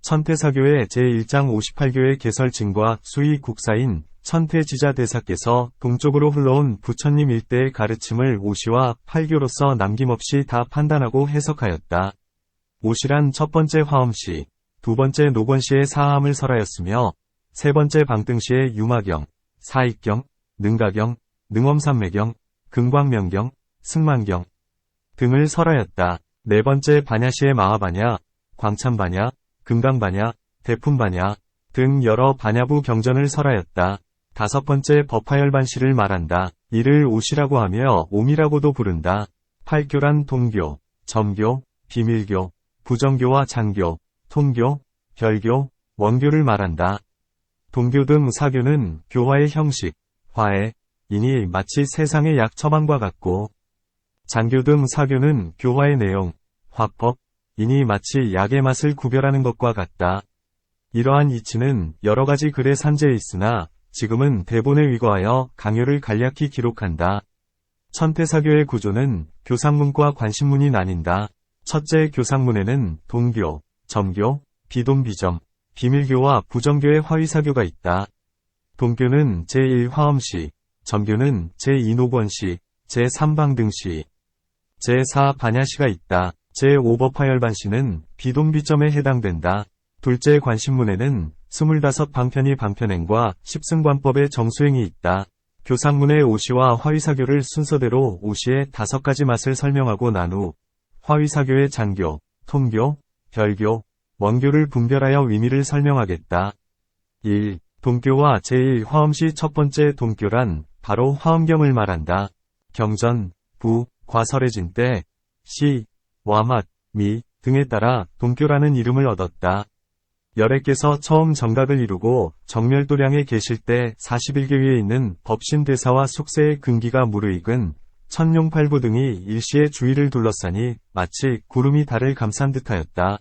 천태사교의 제1장 58교의 개설증과 수의 국사인 천태지자대사께서 동쪽으로 흘러온 부처님 일대의 가르침을 오시와 팔교로서 남김없이 다 판단하고 해석하였다. 오시란 첫 번째 화엄시, 두 번째 노권시의 사함을 설하였으며 세 번째 방등시의 유마경, 사익경, 능가경, 능엄삼매경, 금광명경, 승만경 등을 설하였다. 네 번째 반야시의 마하반야, 광참반야, 금강반야, 대품반야 등 여러 반야부 경전을 설하였다. 다섯 번째 법화열반시를 말한다. 이를 오시라고 하며 오미라고도 부른다. 팔교란 동교, 점교, 비밀교, 부정교와 장교, 통교, 별교, 원교를 말한다. 동교 등 사교는 교화의 형식, 화해, 이니 마치 세상의 약 처방과 같고, 장교 등 사교는 교화의 내용, 화법, 이니 마치 약의 맛을 구별하는 것과 같다. 이러한 이치는 여러 가지 글에 산재해 있으나 지금은 대본에 위거하여 강요를 간략히 기록한다. 천태사교의 구조는 교상문과 관심문이 나뉜다. 첫째 교상문에는 동교, 점교, 비동비점, 비밀교와 부정교의 화위사교가 있다. 동교는 제1화엄시, 점교는 제2노권시, 제3방등시, 제4반야시가 있다. 제5법화열반시는 비동비점에 해당된다. 둘째 관심문에는 25방편이 방편행과 십승관법의 정수행이 있다. 교상문의 오시와 화위사교를 순서대로 오시의 5가지 맛을 설명하고 난 후 화위사교의 장교, 통교, 별교, 원교를 분별하여 의미를 설명하겠다. 1. 동교와 제1화엄시 첫 번째 동교란 바로 화엄경을 말한다. 경전, 부, 과설해진 때, 시, 와맛, 미 등에 따라 동교라는 이름을 얻었다. 열애께서 처음 정각을 이루고 정멸도량에 계실 때 41계위에 있는 법신대사와 숙세의 근기가 무르익은 천룡팔부 등이 일시에 주위를 둘러싸니 마치 구름이 달을 감싼 듯하였다.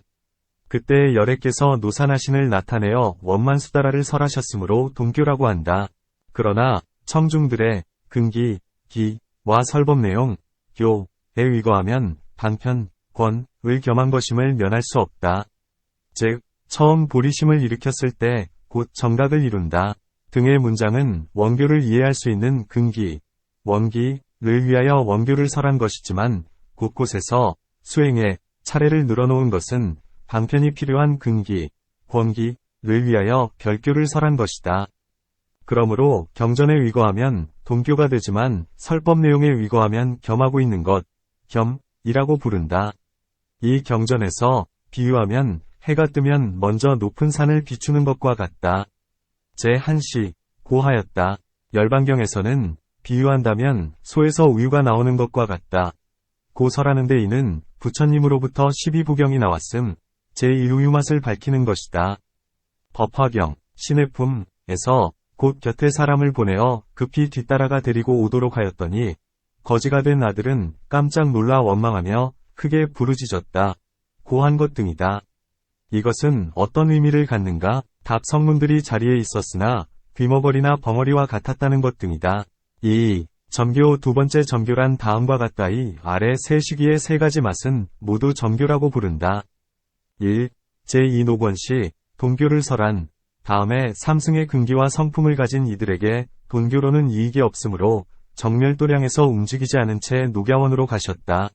그때 열애께서 노산하신을 나타내어 원만수다라를 설하셨으므로 동교라고 한다. 그러나 청중들의 근기, 기, 와 설법 내용, 교에 위거하면 방편, 권을 겸한 것임을 면할 수 없다. 즉, 처음 보리심을 일으켰을 때 곧 정각을 이룬다 등의 문장은 원교를 이해할 수 있는 근기, 원기를 위하여 원교를 설한 것이지만 곳곳에서 수행에 차례를 늘어놓은 것은 방편이 필요한 근기, 권기를 위하여 별교를 설한 것이다. 그러므로 경전에 위거하면 동교가 되지만 설법 내용에 위거하면 겸하고 있는 것, 겸이라고 부른다. 이 경전에서 비유하면 해가 뜨면 먼저 높은 산을 비추는 것과 같다. 제1시, 고하였다. 열반경에서는 비유한다면 소에서 우유가 나오는 것과 같다. 고설하는데 이는 부처님으로부터 12부경이 나왔음, 제1우유 맛을 밝히는 것이다. 법화경, 시내품에서 곧 곁에 사람을 보내어 급히 뒤따라가 데리고 오도록 하였더니 거지가 된 아들은 깜짝 놀라 원망하며 크게 부르짖었다. 고한 것 등이다. 이것은 어떤 의미를 갖는가? 답 성문들이 자리에 있었으나 귀머거리나 벙어리와 같았다는 것 등이다. 2. 점교 두 번째 점교란 다음과 같다이 아래 세 시기의 세 가지 맛은 모두 점교라고 부른다. 1. 제2노권시, 동교를 설한 다음에 삼승의 근기와 성품을 가진 이들에게 돈교로는 이익이 없으므로 정멸도량에서 움직이지 않은 채 녹야원으로 가셨다.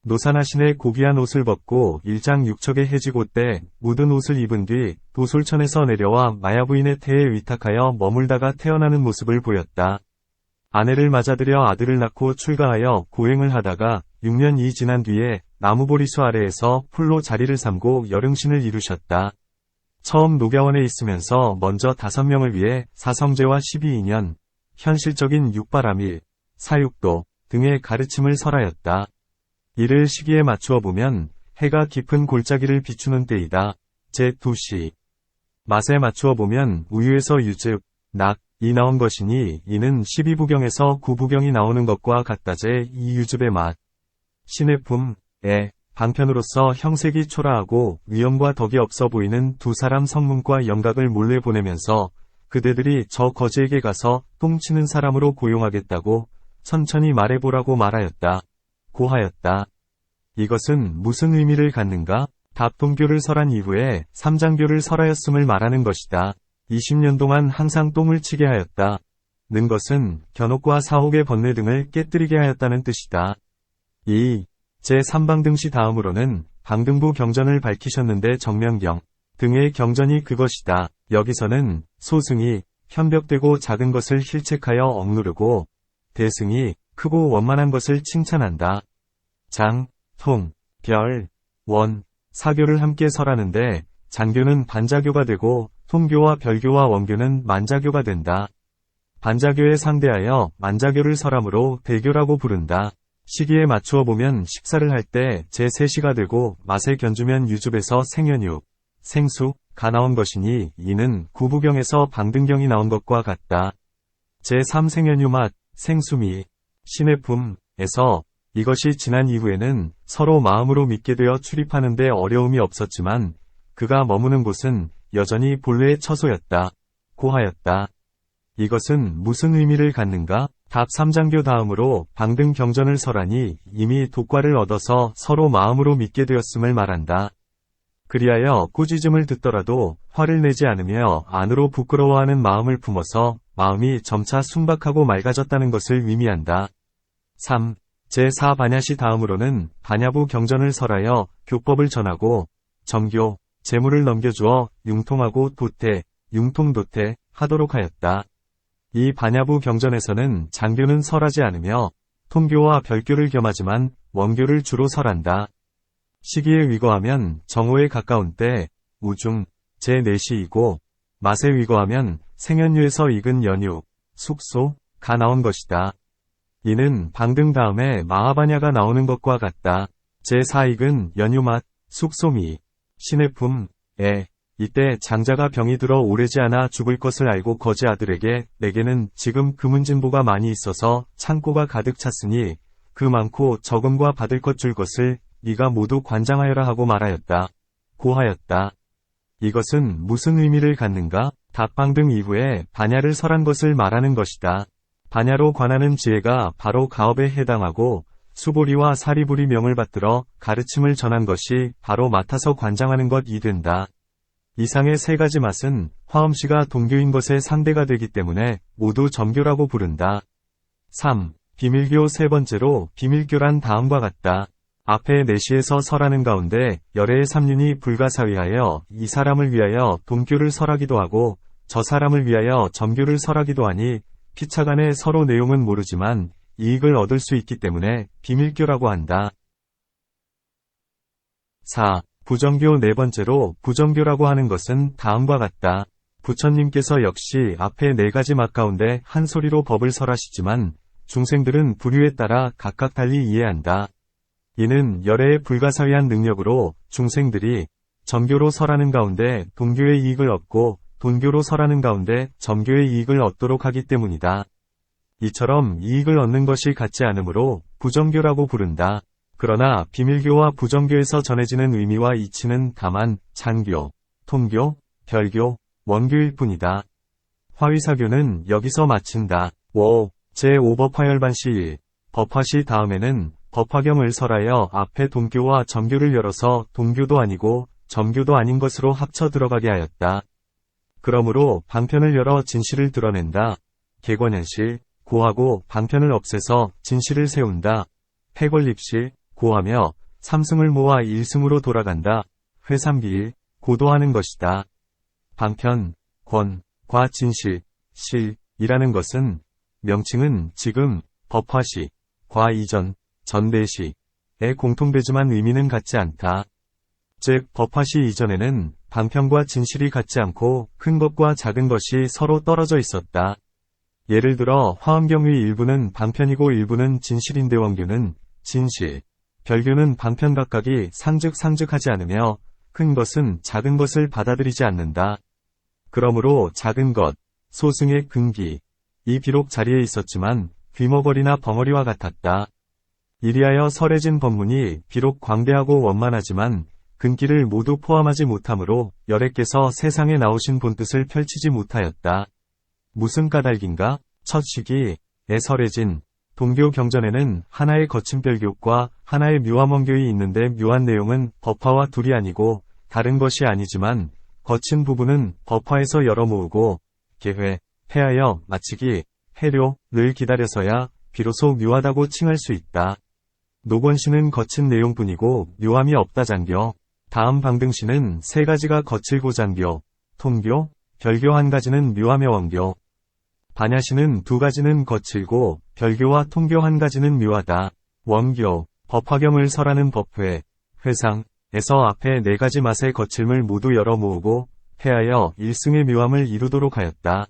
노산하신의 고귀한 옷을 벗고 일장 육척의 해지고 때 묻은 옷을 입은 뒤 도솔천에서 내려와 마야부인의 태에 위탁하여 머물다가 태어나는 모습을 보였다. 아내를 맞아들여 아들을 낳고 출가하여 고행을 하다가 6년이 지난 뒤에 나무보리수 아래에서 풀로 자리를 삼고 열응신을 이루셨다. 처음 녹야원에 있으면서 먼저 5명을 위해 사성제와 12인연, 현실적인 육바라밀, 사육도 등의 가르침을 설하였다. 이를 시기에 맞추어 보면 해가 깊은 골짜기를 비추는 때이다. 제2시. 맛에 맞추어 보면 우유에서 유즙, 낙이 나온 것이니 이는 12부경에서 9부경이 나오는 것과 같다. 제2 유즙의 맛. 시내품에 방편으로서 형색이 초라하고 위엄과 덕이 없어 보이는 두 사람 성문과 영각을 몰래 보내면서 그대들이 저 거지에게 가서 똥치는 사람으로 고용하겠다고 천천히 말해보라고 말하였다. 고하였다. 이것은 무슨 의미를 갖는가? 답동교를 설한 이후에 삼장교를 설하였음을 말하는 것이다. 20년 동안 항상 똥을 치게 하였다. 는 것은 견옥과 사옥의 번뇌 등을 깨뜨리게 하였다는 뜻이다. 2. 제3방등시 다음으로는 방등부 경전을 밝히셨는데 정명경 등의 경전이 그것이다. 여기서는 소승이 현벽되고 작은 것을 힐책하여 억누르고 대승이 크고 원만한 것을 칭찬한다. 장, 통, 별, 원, 사교를 함께 설하는데 장교는 반자교가 되고 통교와 별교와 원교는 만자교가 된다. 반자교에 상대하여 만자교를 설함으로 대교라고 부른다. 시기에 맞추어 보면 식사를 할 때 제3시가 되고 맛에 견주면 유줍에서 생연유, 생수가 나온 것이니 이는 구부경에서 방등경이 나온 것과 같다. 제3생연유 맛, 생수미, 신의 품에서 이것이 지난 이후에는 서로 마음으로 믿게 되어 출입하는 데 어려움이 없었지만 그가 머무는 곳은 여전히 본래의 처소였다. 고하였다. 이것은 무슨 의미를 갖는가? 답 3장교 다음으로 방등 경전을 설하니 이미 독과를 얻어서 서로 마음으로 믿게 되었음을 말한다. 그리하여 꾸짖음을 듣더라도 화를 내지 않으며 안으로 부끄러워하는 마음을 품어서 마음이 점차 순박하고 맑아졌다는 것을 의미한다. 3. 제4반야시 다음으로는 반야부 경전을 설하여 교법을 전하고 정교, 재물을 넘겨주어 융통하고 도태, 융통도태 하도록 하였다. 이 반야부 경전에서는 장교는 설하지 않으며 통교와 별교를 겸하지만 원교를 주로 설한다. 시기에 위거하면 정오에 가까운 때 우중, 제4시이고 맛에 위거하면 생연유에서 익은 연유, 숙소가 나온 것이다. 이는 방등 다음에 마하반야가 나오는 것과 같다. 제4익은 연유맛, 숙소미, 신의 품에 이때 장자가 병이 들어 오래지 않아 죽을 것을 알고 거지 아들에게 내게는 지금 금은진보가 많이 있어서 창고가 가득 찼으니 그 많고 적음과 받을 것 줄 것을 네가 모두 관장하여라 하고 말하였다. 고하였다. 이것은 무슨 의미를 갖는가? 답방등 이후에 반야를 설한 것을 말하는 것이다. 반야로 관하는 지혜가 바로 가업에 해당하고 수보리와 사리부리 명을 받들어 가르침을 전한 것이 바로 맡아서 관장하는 것이 된다. 이상의 세 가지 맛은 화엄씨가 동교인 것의 상대가 되기 때문에 모두 점교라고 부른다. 3. 비밀교 세 번째로 비밀교란 다음과 같다. 앞에 4시에서 설하는 가운데 열애의 삼륜이 불가사의하여 이 사람을 위하여 동교를 설하기도 하고 저 사람을 위하여 점교를 설하기도 하니 피차간에 서로 내용은 모르지만 이익을 얻을 수 있기 때문에 비밀교라고 한다. 4. 부정교 네 번째로 부정교라고 하는 것은 다음과 같다. 부처님께서 역시 앞에 4가지 맛 가운데 한 소리로 법을 설하시지만 중생들은 부류에 따라 각각 달리 이해한다. 이는 열애의 불가사의한 능력으로 중생들이 점교로 설하는 가운데 동교의 이익을 얻고 돈교로 설하는 가운데 점교의 이익을 얻도록 하기 때문이다. 이처럼 이익을 얻는 것이 같지 않으므로 부정교라고 부른다. 그러나 비밀교와 부정교에서 전해지는 의미와 이치는 다만 장교, 통교, 별교, 원교일 뿐이다. 화위사교는 여기서 마친다. 5. 제5법화열반시 1. 법화시 다음에는 법화경을 설하여 앞에 동교와 점교를 열어서 동교도 아니고 점교도 아닌 것으로 합쳐 들어가게 하였다. 그러므로 방편을 열어 진실을 드러낸다. 개권현실, 고하고 방편을 없애서 진실을 세운다. 패권립실, 고하며 삼승을 모아 일승으로 돌아간다. 회삼비일, 고도하는 것이다. 방편, 권, 과 진실, 실이라는 것은 명칭은 지금 법화시, 과 이전, 전대시에 공통되지만 의미는 같지 않다. 즉 법화시 이전에는 방편과 진실이 같지 않고 큰 것과 작은 것이 서로 떨어져 있었다. 예를 들어 화엄경의 일부는 방편이고 일부는 진실인데 원교는 진실, 별교는 방편 각각이 상즉하지 않으며 큰 것은 작은 것을 받아들이지 않는다. 그러므로 작은 것, 소승의 근기, 이 비록 자리에 있었지만 귀머거리나 벙어리와 같았다. 이리하여 설해진 법문이 비록 광대하고 원만하지만 근기를 모두 포함하지 못하므로 열애께서 세상에 나오신 본뜻을 펼치지 못하였다. 무슨 까닭인가? 첫 시기에 설해진 동교 경전에는 하나의 거친 별교과 하나의 묘한 원교이 있는데 묘한 내용은 법화와 둘이 아니고 다른 것이 아니지만 거친 부분은 법화에서 열어 모으고 개회, 해하여 마치기, 해료를 기다려서야 비로소 묘하다고 칭할 수 있다. 노권시는 거친 내용뿐이고 묘함이 없다 장교. 다음 방등시는 세 가지가 거칠고 장교, 통교, 별교 한 가지는 묘하며 원교. 반야시는 두 가지는 거칠고 별교와 통교 한 가지는 묘하다. 원교, 법화경을 설하는 법회, 회상에서 앞에 네 가지 맛의 거칠물 모두 열어 모으고 해하여 일승의 묘함을 이루도록 하였다.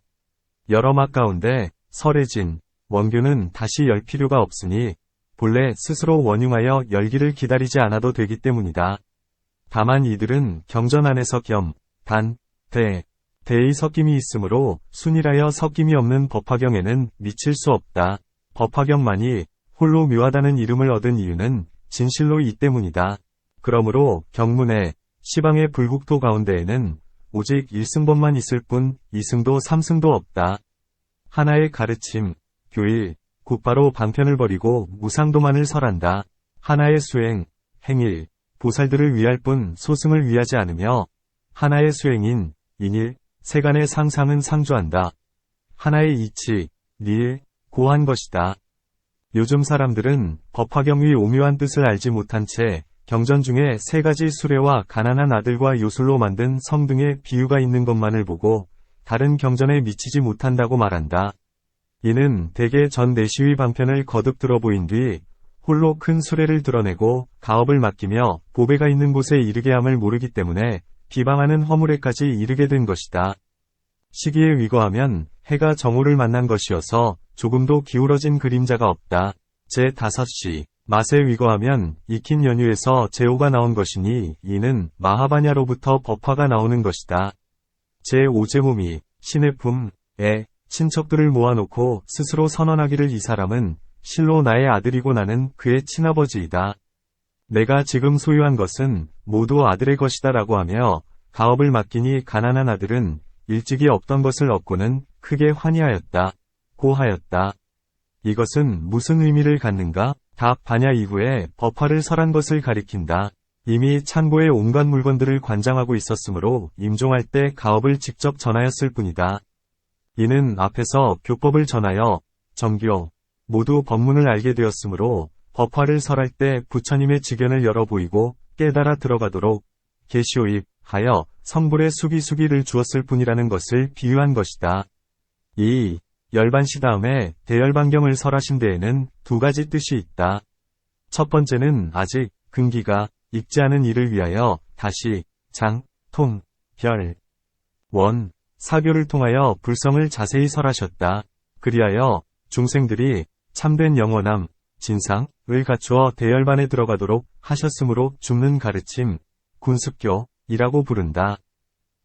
여러 맛 가운데 설해진 원교는 다시 열 필요가 없으니 본래 스스로 원융하여 열기를 기다리지 않아도 되기 때문이다. 다만 이들은 경전 안에서 겸, 단, 대의 섞임이 있으므로 순이라여 섞임이 없는 법화경에는 미칠 수 없다. 법화경만이 홀로 묘하다는 이름을 얻은 이유는 진실로 이 때문이다. 그러므로 경문의 시방의 불국토 가운데에는 오직 1승법만 있을 뿐 2승도 3승도 없다. 하나의 가르침, 교일, 곧바로 방편을 버리고 무상도만을 설한다. 하나의 수행, 행일, 보살들을 위할 뿐 소승을 위하지 않으며 하나의 수행인, 인일, 세간의 상상은 상주한다. 하나의 이치, 리일, 고한 것이다. 요즘 사람들은 법화경의 오묘한 뜻을 알지 못한 채 경전 중에 세 가지 수레와 가난한 아들과 요술로 만든 성 등의 비유가 있는 것만을 보고 다른 경전에 미치지 못한다고 말한다. 이는 대개 전 내시의 방편을 거듭 들어보인 뒤 홀로 큰 수레를 드러내고 가업을 맡기며 보배가 있는 곳에 이르게 함을 모르기 때문에 비방하는 허물에까지 이르게 된 것이다. 시기에 위거하면 해가 정오를 만난 것이어서 조금도 기울어진 그림자가 없다. 제5시 맛에 위거하면 익힌 연유에서 제오가 나온 것이니 이는 마하바냐로부터 법화가 나오는 것이다. 제5제몸이 신의 품에 친척들을 모아놓고 스스로 선언하기를 이 사람은 실로 나의 아들이고 나는 그의 친아버지이다. 내가 지금 소유한 것은 모두 아들의 것이다 라고 하며 가업을 맡기니 가난한 아들은 일찍이 없던 것을 얻고는 크게 환희하였다. 고하였다. 이것은 무슨 의미를 갖는가? 답 반야 이후에 법화를 설한 것을 가리킨다. 이미 창고에 온갖 물건들을 관장하고 있었으므로 임종할 때 가업을 직접 전하였을 뿐이다. 이는 앞에서 교법을 전하여 정교, 모두 법문을 알게 되었으므로 법화를 설할 때 부처님의 직연을 열어 보이고 깨달아 들어가도록 계시오입 하여 성불의 수기수기를 주었을 뿐이라는 것을 비유한 것이다. 이 열반시 다음에 대열반경을 설하신 데에는 두 가지 뜻이 있다. 첫 번째는 아직 근기가 익지 않은 이를 위하여 다시 장, 통, 별, 원, 사교를 통하여 불성을 자세히 설하셨다. 그리하여 중생들이 참된 영원함, 진상을 갖추어 대열반에 들어가도록 하셨으므로 줍는 가르침, 군습교이라고 부른다.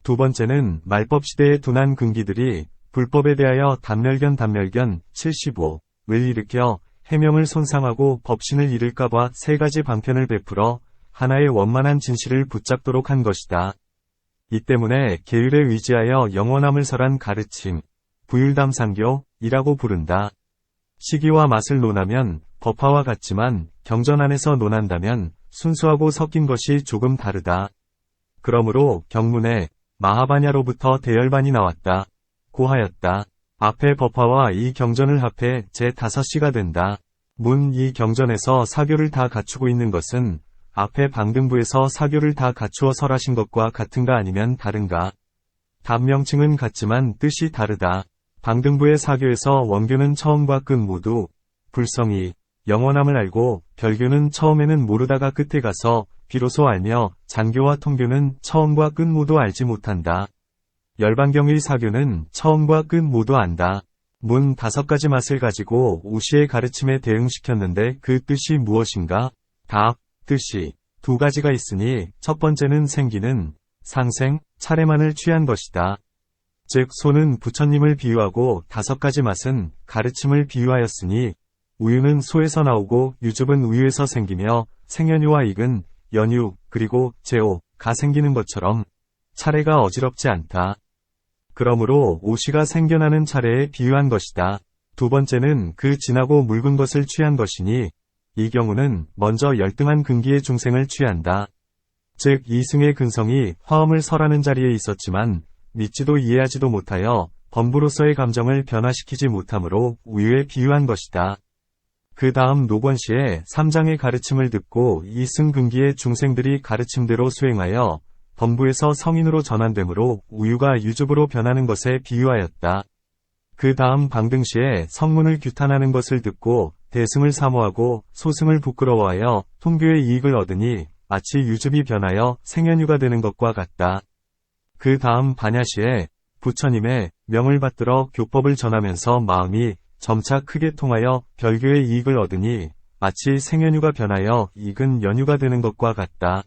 두 번째는 말법시대의 둔한 근기들이 불법에 대하여 단멸견 75을 일으켜 해명을 손상하고 법신을 잃을까봐 세 가지 방편을 베풀어 하나의 원만한 진실을 붙잡도록 한 것이다. 이 때문에 계율에 위지하여 영원함을 설한 가르침, 부율담상교이라고 부른다. 시기와 맛을 논하면 법화와 같지만 경전 안에서 논한다면 순수하고 섞인 것이 조금 다르다. 그러므로 경문에 마하바냐로부터 대열반이 나왔다. 고하였다. 앞에 법화와 이 경전을 합해 제5시가 된다. 문 이 경전에서 사교를 다 갖추고 있는 것은 앞에 방등부에서 사교를 다 갖추어 설하신 것과 같은가 아니면 다른가? 답 명칭은 같지만 뜻이 다르다. 방등부의 사교에서 원교는 처음과 끝 모두 불성이 영원함을 알고 별교는 처음에는 모르다가 끝에 가서 비로소 알며 장교와 통교는 처음과 끝 모두 알지 못한다. 열반경의 사교는 처음과 끝 모두 안다. 문 5가지 맛을 가지고 오시의 가르침에 대응시켰는데 그 뜻이 무엇인가? 답, 뜻이 두 가지가 있으니 첫 번째는 생기는 상생, 차례만을 취한 것이다. 즉 소는 부처님을 비유하고 5가지 맛은 가르침을 비유하였으니 우유는 소에서 나오고 유즙은 우유에서 생기며 생연유와 익은 연유 그리고 제오가 생기는 것처럼 차례가 어지럽지 않다. 그러므로 오시가 생겨나는 차례에 비유한 것이다. 두 번째는 그 진하고 묽은 것을 취한 것이니 이 경우는 먼저 열등한 근기의 중생을 취한다. 즉 이승의 근성이 화엄을 설하는 자리에 있었지만 믿지도 이해하지도 못하여 범부로서의 감정을 변화시키지 못하므로 우유에 비유한 것이다. 그 다음 노권시의 3장의 가르침을 듣고 이승 근기의 중생들이 가르침대로 수행하여 범부에서 성인으로 전환되므로 우유가 유즙으로 변하는 것에 비유하였다. 그 다음 방등시에 성문을 규탄하는 것을 듣고 대승을 사모하고 소승을 부끄러워하여 통교의 이익을 얻으니 마치 유즙이 변하여 생연유가 되는 것과 같다. 그 다음 반야시에 부처님의 명을 받들어 교법을 전하면서 마음이 점차 크게 통하여 별교의 이익을 얻으니 마치 생연유가 변하여 익은 연유가 되는 것과 같다.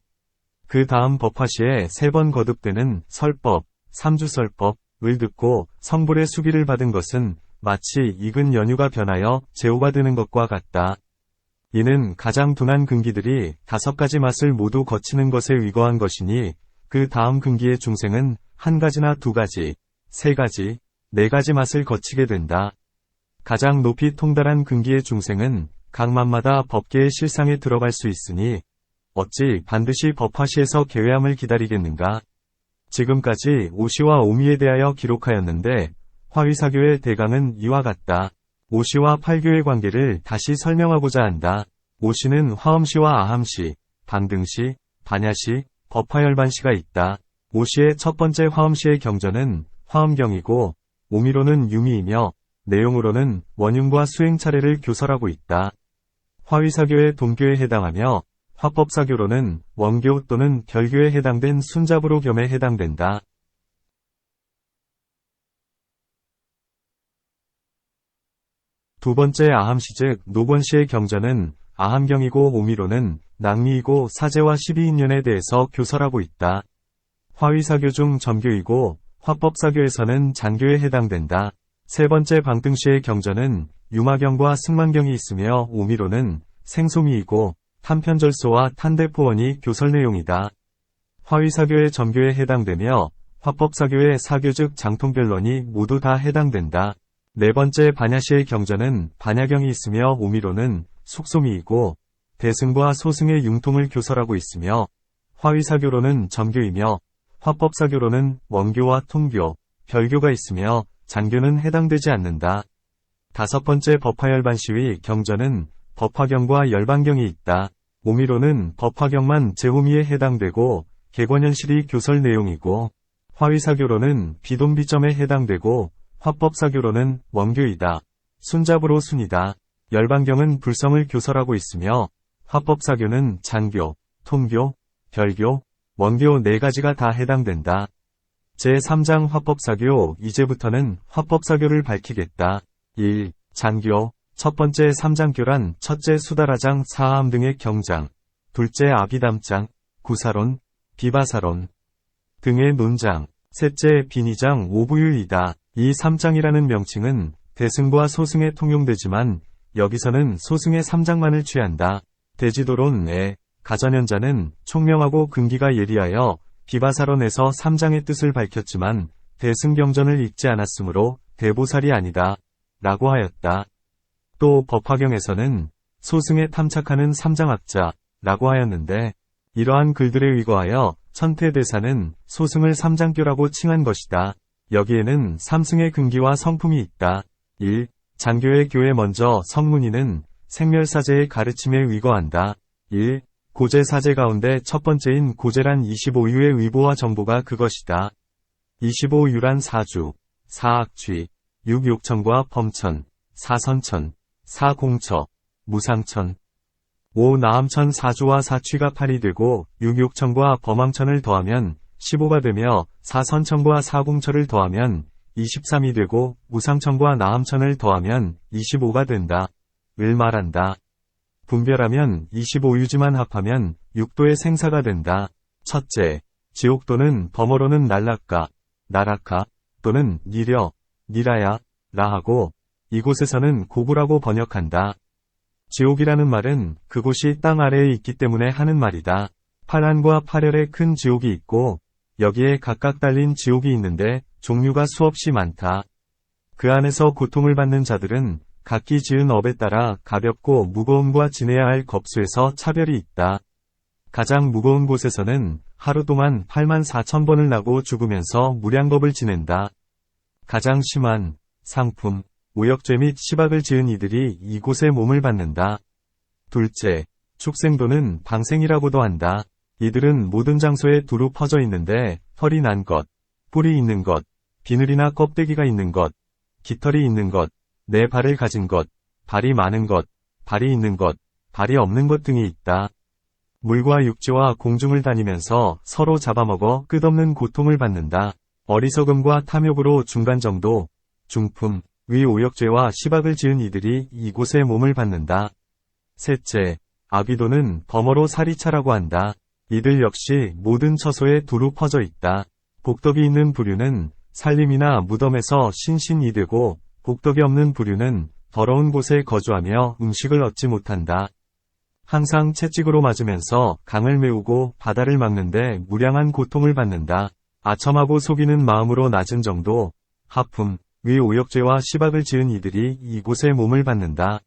그 다음 법화시에 3번 거듭되는 설법, 삼주설법을 듣고 성불의 수기를 받은 것은 마치 익은 연유가 변하여 제호가 되는 것과 같다. 이는 가장 둔한 근기들이 5가지 맛을 모두 거치는 것에 위거한 것이니 그 다음 근기의 중생은 1가지나 2가지, 3가지, 4가지 맛을 거치게 된다. 가장 높이 통달한 근기의 중생은 각 맛마다 법계의 실상에 들어갈 수 있으니 어찌 반드시 법화시에서 개회함을 기다리겠는가. 지금까지 오시와 오미에 대하여 기록하였는데 화위사교의 대강은 이와 같다. 오시와 팔교의 관계를 다시 설명하고자 한다. 오시는 화엄시와 아함시, 방등시, 반야시, 법화열반시가 있다. 오시의 첫 번째 화엄시의 경전은 화엄경이고 오미로는 유미이며 내용으로는 원흉과 수행 차례를 교설하고 있다. 화위사교의 동교에 해당하며 화법사교로는 원교 또는 별교에 해당된 순잡으로 겸에 해당된다. 두 번째 아함시 즉 노권시의 경전은 아함경이고 오미로는 낭미이고 사제와 12인연에 대해서 교설하고 있다. 화위사교 중 점교이고 화법사교에서는 장교에 해당된다. 세 번째 방등시의 경전은 유마경과 승만경이 있으며 오미로는 생소미이고 탄편절소와 탄대포원이 교설 내용이다. 화위사교의 점교에 해당되며 화법사교의 사교 즉 장통별론이 모두 다 해당된다. 네 번째 반야시의 경전은 반야경이 있으며 오미로는 속소미이고 대승과 소승의 융통을 교설하고 있으며 화위사교로는 점교이며 화법사교로는 원교와 통교, 별교가 있으며 장교는 해당되지 않는다. 다섯 번째 법화열반시의 경전은 법화경과 열반경이 있다. 오미로는 법화경만 제호미에 해당되고 개권현실이 교설 내용이고 화위사교로는 비동비점에 해당되고 화법사교로는 원교이다. 순잡으로 순이다. 열반경은 불성을 교설하고 있으며 화법사교는 장교, 통교, 별교, 원교 4가지가 다 해당된다. 제3장 화법사교 이제부터는 화법사교를 밝히겠다. 1. 장교 첫 번째 3장교란 첫째 수다라장 사함 등의 경장, 둘째 아비담장, 구사론, 비바사론 등의 논장, 셋째 비니장 오부유이다. 이 3장이라는 명칭은 대승과 소승에 통용되지만 여기서는 소승의 3장만을 취한다. 대지도론에 가전현자는 총명하고 근기가 예리하여 비바사론에서 3장의 뜻을 밝혔지만 대승경전을 읽지 않았으므로 대보살이 아니다. 라고 하였다. 또 법화경에서는 소승에 탐착하는 3장학자 라고 하였는데 이러한 글들에 의거하여 천태대사는 소승을 3장교라고 칭한 것이다. 여기에는 3승의 근기와 성품이 있다. 1. 장교의 교에 먼저 성문이는 생멸사제의 가르침에 의거한다. 1. 고제사제 가운데 첫 번째인 고제란 25유의 의보와 정보가 그것이다. 25유란 사주, 사악취, 육욕천과 범천, 사선천, 사공처, 무상천, 5. 나함천 사주와 사취가 8이 되고 육욕천과 범왕천을 더하면 15가 되며 사선천과 사공처를 더하면 23이 되고 무상천과 나함천을 더하면 25가 된다. 을 말한다. 분별하면 25유지만 합하면 6도의 생사가 된다. 첫째, 지옥도는 범어로는 날락가, 나락가 또는 니려, 니라야, 라하고 이곳에서는 고구라고 번역한다. 지옥이라는 말은 그곳이 땅 아래에 있기 때문에 하는 말이다. 팔안과 팔열에 큰 지옥이 있고 여기에 각각 달린 지옥이 있는데 종류가 수없이 많다. 그 안에서 고통을 받는 자들은 각기 지은 업에 따라 가볍고 무거움과 지내야 할 겁수에서 차별이 있다. 가장 무거운 곳에서는 하루 동안 84,000번을 나고 죽으면서 무량겁을 지낸다. 가장 심한 상품, 오역죄 및 시박을 지은 이들이 이곳에 몸을 받는다. 둘째, 축생도는 방생이라고도 한다. 이들은 모든 장소에 두루 퍼져 있는데 털이 난 것, 뿔이 있는 것, 비늘이나 껍데기가 있는 것, 깃털이 있는 것, 네 발을 가진 것, 발이 많은 것, 발이 있는 것, 발이 없는 것 등이 있다. 물과 육지와 공중을 다니면서 서로 잡아먹어 끝없는 고통을 받는다. 어리석음과 탐욕으로 중간 정도, 중품, 위 오역죄와 시박을 지은 이들이 이곳에 몸을 받는다. 셋째, 아비도는 범어로 사리차라고 한다. 이들 역시 모든 처소에 두루 퍼져 있다. 복덕이 있는 부류는 산림이나 무덤에서 신신이 되고 복덕이 없는 부류는 더러운 곳에 거주하며 음식을 얻지 못한다. 항상 채찍으로 맞으면서 강을 메우고 바다를 막는데 무량한 고통을 받는다. 아첨하고 속이는 마음으로 낮은 정도, 하품, 위 오역죄와 시박을 지은 이들이 이곳에 몸을 받는다.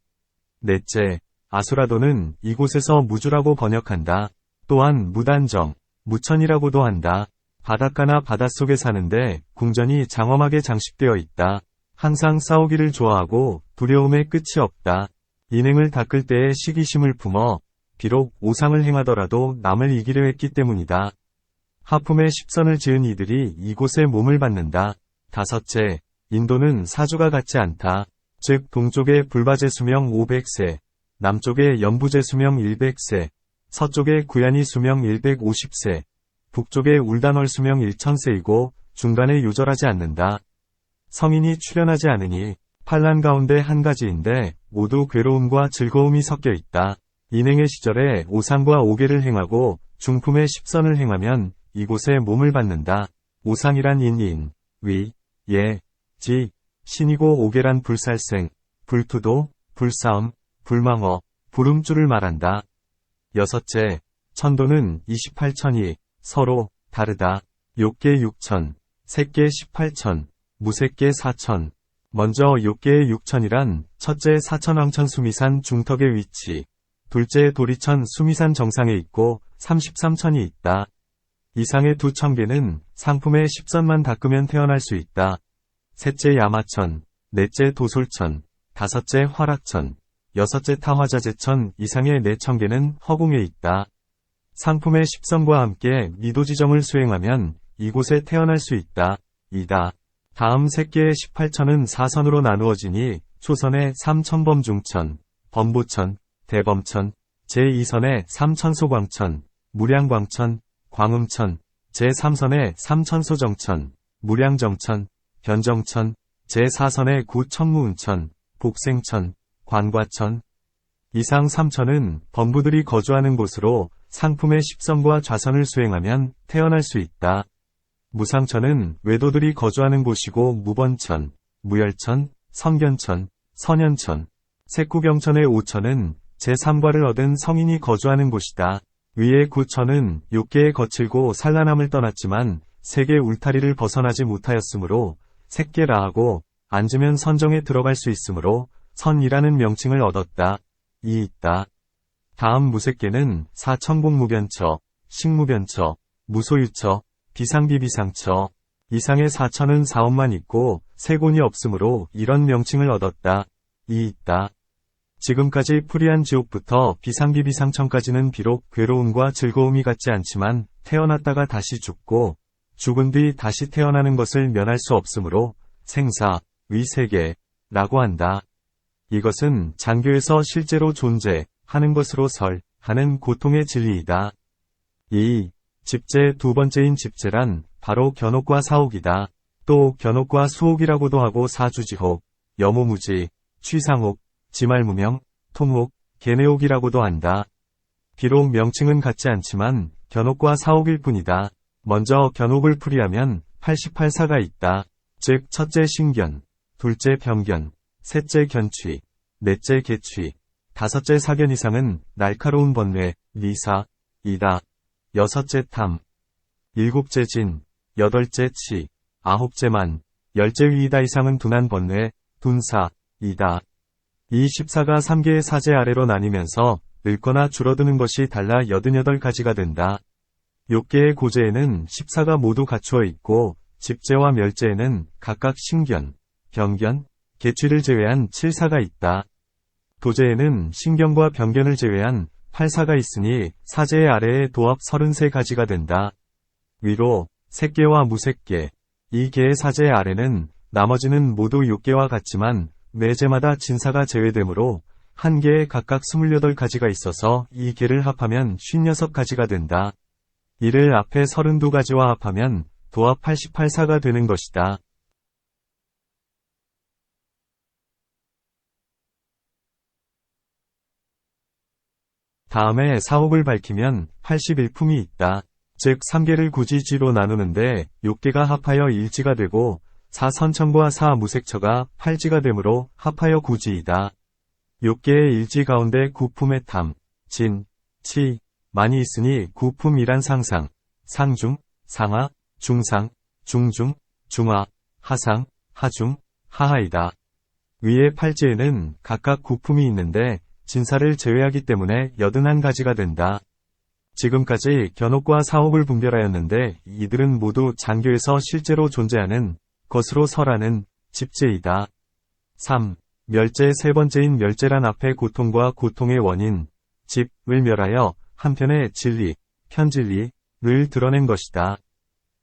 넷째, 아수라도는 이곳에서 무주라고 번역한다. 또한 무단정, 무천이라고도 한다. 바닷가나 바닷속에 사는데 궁전이 장엄하게 장식되어 있다. 항상 싸우기를 좋아하고 두려움에 끝이 없다. 인행을 닦을 때에 시기심을 품어 비록 오상을 행하더라도 남을 이기려 했기 때문이다. 하품에 십선을 지은 이들이 이곳에 몸을 받는다. 다섯째, 인도는 사주가 같지 않다. 즉 동쪽의 불바제 수명 500세, 남쪽의 연부제 수명 100세, 서쪽의 구야니 수명 150세, 북쪽의 울단월 수명 1000세이고 중간에 요절하지 않는다. 성인이 출현하지 않으니 판란 가운데 한 가지인데 모두 괴로움과 즐거움이 섞여 있다. 인행의 시절에 오상과 오계를 행하고 중품의 십선을 행하면 이곳에 몸을 받는다. 오상이란 인, 위, 예, 지, 신이고 오계란 불살생, 불투도, 불싸움, 불망어, 불음주를 말한다. 여섯째, 천도는 28천이 서로 다르다. 욕계 6천, 색계 18천, 무색계 4천. 먼저 욕계의 6천이란 첫째 사천왕천 수미산 중턱의 위치, 둘째 도리천 수미산 정상에 있고 33천이 있다. 이상의 두 천계는 상품의 십선만 닦으면 태어날 수 있다. 셋째 야마천, 넷째 도솔천, 다섯째 화락천, 여섯째 타화자재천 이상의 네 천계는 허공에 있다. 상품의 십선과 함께 미도지정을 수행하면 이곳에 태어날 수 있다. 이다. 다음 색계의 18천은 사선으로 나누어지니 초선의 삼천범중천, 범보천, 대범천, 제2선의 삼천소광천, 무량광천, 광음천, 제3선의 삼천소정천, 무량정천, 변정천, 제4선의 구천무운천, 복생천, 관과천. 이상 3천은 범부들이 거주하는 곳으로 상품의 십선과 좌선을 수행하면 태어날 수 있다. 무상천은 외도들이 거주하는 곳이고 무번천, 무열천, 성견천, 선현천, 색구경천의 5천은 제3과를 얻은 성인이 거주하는 곳이다. 위의 9천은 욕계에 거칠고 산란함을 떠났지만 세계 울타리를 벗어나지 못하였으므로 색계라 하고 앉으면 선정에 들어갈 수 있으므로 선이라는 명칭을 얻었다. 이 있다. 다음 무색계는 사천공무변처, 식무변처, 무소유처, 비상비비상처. 이상의 4천은 사업만 있고 세곤이 없으므로 이런 명칭을 얻었다. 이 있다. 지금까지 풀이한 지옥부터 비상비비상천까지는 비록 괴로움과 즐거움이 같지 않지만 태어났다가 다시 죽고 죽은 뒤 다시 태어나는 것을 면할 수 없으므로 생사, 위세계라고 한다. 이것은 장교에서 실제로 존재하는 것으로 하는 고통의 진리이다. 2. 집재 두 번째인 집재란 바로 견옥과 사옥이다. 또 견옥과 수옥이라고도 하고 사주지옥, 여모무지, 취상옥, 지말무명, 통옥, 계내옥이라고도 한다. 비록 명칭은 같지 않지만 견옥과 사옥일 뿐이다. 먼저 견옥을 풀이하면 88사가 있다. 즉 첫째 신견, 둘째 병견, 셋째 견취, 넷째 개취, 다섯째 사견 이상은 날카로운 번뇌, 리사, 이다. 여섯째 탐, 일곱째 진, 여덟째 치, 아홉째 만, 열제위이다 이상은 둔한 번뇌, 둔사, 이다. 이 14가 3개의 사제 아래로 나뉘면서 늙거나 줄어드는 것이 달라 88가지가 된다. 6개의 고제에는 14가 모두 갖추어 있고 집제와 멸제에는 각각 신견, 병견, 계취를 제외한 7사가 있다. 도제에는 신견과 병견을 제외한 8사가 있으니 사제의 아래에 도합 33가지가 된다. 위로 색계와 무색계, 이 개의 사제의 아래는 나머지는 모두 6개와 같지만 매제마다 진사가 제외되므로 한 개에 각각 28가지가 있어서 이 개를 합하면 56가지가 된다. 이를 앞에 32가지와 합하면 도합 88사가 되는 것이다. 다음에 사옥을 밝히면 81품이 있다. 즉 3개를 구지지로 나누는데 6개가 합하여 일지가 되고 4선천과 4무색처가 8지가 되므로 합하여 구지이다. 6개의 일지 가운데 구품의 탐, 진, 치, 만이 있으니 구품이란 상상, 상중, 상하, 중상, 중중, 중하, 하상, 하중, 하하이다. 위의 8지에는 각각 구품이 있는데 진사를 제외하기 때문에 81가지가 된다. 지금까지 견옥과 사옥을 분별하였는데 이들은 모두 장교에서 실제로 존재하는 것으로 설하는 집제이다. 3. 멸제 세 번째인 멸제란 앞에 고통과 고통의 원인, 집을 멸하여 한편에 진리, 편진리를 드러낸 것이다.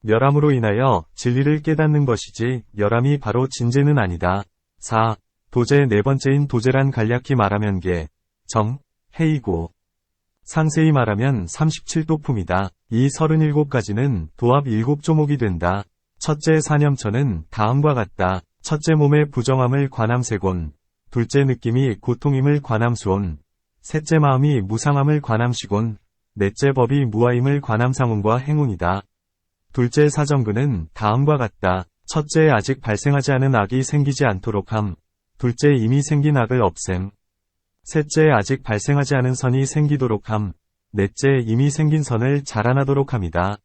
멸함으로 인하여 진리를 깨닫는 것이지 멸함이 바로 진제는 아니다. 4. 도제 네 번째인 도제란 간략히 말하면 계, 정, 해이고 상세히 말하면 37도품이다. 이 37가지는 도합 7조목이 된다. 첫째 사념처는 다음과 같다. 첫째 몸의 부정함을 관함세곤, 둘째 느낌이 고통임을 관함수온, 셋째 마음이 무상함을 관함시곤, 넷째 법이 무아임을 관함상운과 행운이다. 둘째 사정근은 다음과 같다. 첫째 아직 발생하지 않은 악이 생기지 않도록 함, 둘째 이미 생긴 악을 없앰, 셋째 아직 발생하지 않은 선이 생기도록 함, 넷째 이미 생긴 선을 자라나도록 함이다.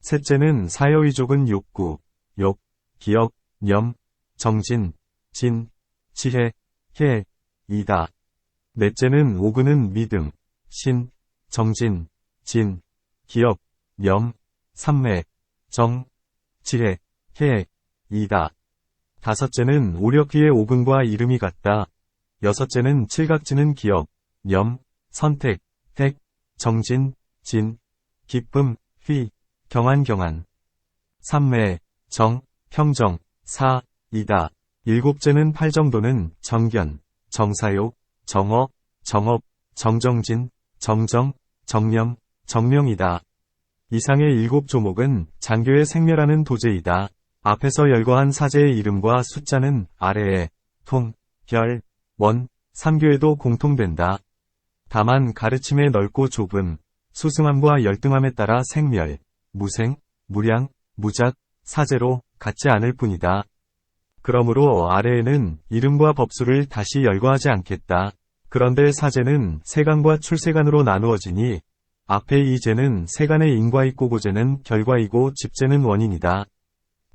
셋째는 사여의족은 욕구, 욕, 기억, 념, 정진, 진, 지혜, 해, 이다. 넷째는 오근은 믿음, 신, 정진, 진, 기억, 념, 삼매, 정, 지혜, 해, 이다. 다섯째는 오력기의 오근과 이름이 같다. 여섯째는 칠각지는 기억, 념, 선택, 택, 정진, 진, 기쁨, 휘, 경안. 삼매, 정, 평정, 사, 이다. 일곱째는 팔정도는 정견, 정사욕, 정어, 정업, 정정진, 정정, 정념, 정명이다. 이상의 7조목은 장교의 생멸하는 도제이다. 앞에서 열거한 사제의 이름과 숫자는 아래에 통, 결, 원, 3교에도 공통된다. 다만 가르침의 넓고 좁음, 수승함과 열등함에 따라 생멸, 무생, 무량, 무작, 사제로 같지 않을 뿐이다. 그러므로 아래에는 이름과 법수를 다시 열거하지 않겠다. 그런데 사제는 세간과 출세간으로 나누어지니 앞에 이 제는 세간의 인과이고 고제는 결과이고 집제는 원인이다.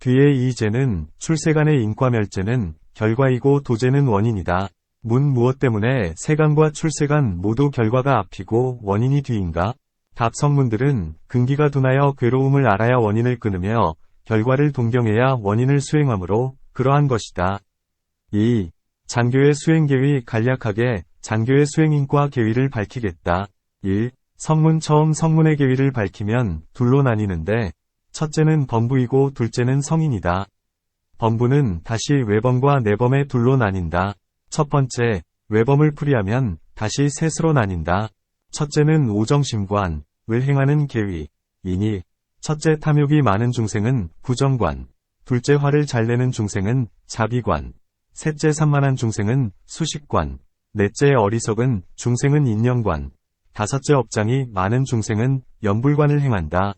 뒤에 이 제는 출세간의 인과멸제는 결과이고 도제는 원인이다. 무엇 때문에 세간과 출세간 모두 결과가 앞이고 원인이 뒤인가? 답 성문들은 근기가 둔하여 괴로움을 알아야 원인을 끊으며 결과를 동경해야 원인을 수행하므로 그러한 것이다. 2. 장교의 수행계위 간략하게 장교의 수행인과 계위를 밝히겠다. 1. 성문 처음 성문의 계위를 밝히면 둘로 나뉘는데 첫째는 범부이고 둘째는 성인이다. 범부는 다시 외범과 내범의 둘로 나뉜다. 첫 번째, 외범을 풀이하면 다시 셋으로 나뉜다. 첫째는 오정심관을 행하는 계위이니 첫째 탐욕이 많은 중생은 부정관, 둘째 화를 잘 내는 중생은 자비관, 셋째 산만한 중생은 수식관, 넷째 어리석은 중생은 인명관, 다섯째 업장이 많은 중생은 염불관을 행한다.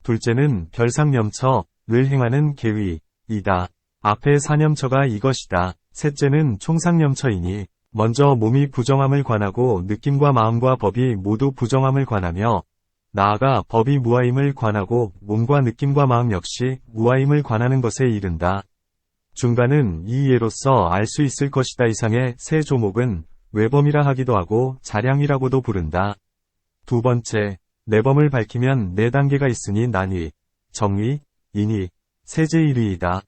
둘째는 별상념처를 행하는 계위이다. 앞에 사념처가 이것이다. 셋째는 총상념처이니 먼저 몸이 부정함을 관하고 느낌과 마음과 법이 모두 부정함을 관하며 나아가 법이 무아임을 관하고 몸과 느낌과 마음 역시 무아임을 관하는 것에 이른다. 중간은 이 예로서 알 수 있을 것이다 이상의 세 조목은 외범이라 하기도 하고 자량이라고도 부른다. 두 번째, 내범을 밝히면 네 단계가 있으니 난위, 정위, 인위, 세제일위이다.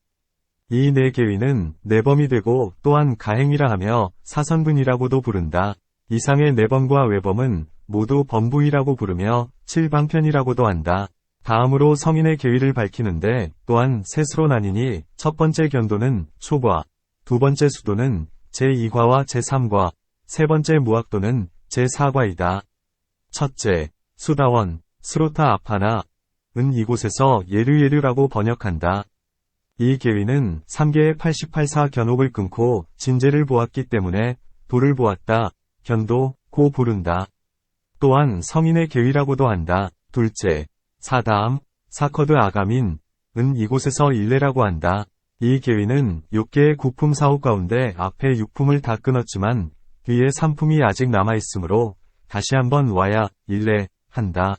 이 네 계위는 내범이 되고 또한 가행이라 하며 사선분이라고도 부른다. 이상의 내범과 외범은 모두 범부이라고 부르며 칠방편이라고도 한다. 다음으로 성인의 계위를 밝히는데 또한 셋으로 나뉘니 첫 번째 견도는 초과, 두 번째 수도는 제2과와 제3과, 세 번째 무학도는 제4과이다. 첫째, 수다원, 스로타 아파나, 은 이곳에서 예류예류라고 번역한다. 이 계위는 3개의 88사 견옥을 끊고 진제를 보았기 때문에 도를 보았다, 견도, 고 부른다. 또한 성인의 계위라고도 한다. 둘째, 사다암, 사커드 아가민, 은 이곳에서 일례라고 한다. 이 계위는 6개의 구품 사옥 가운데 앞에 6품을 다 끊었지만 뒤에 3품이 아직 남아있으므로 다시 한번 와야 일례, 한다.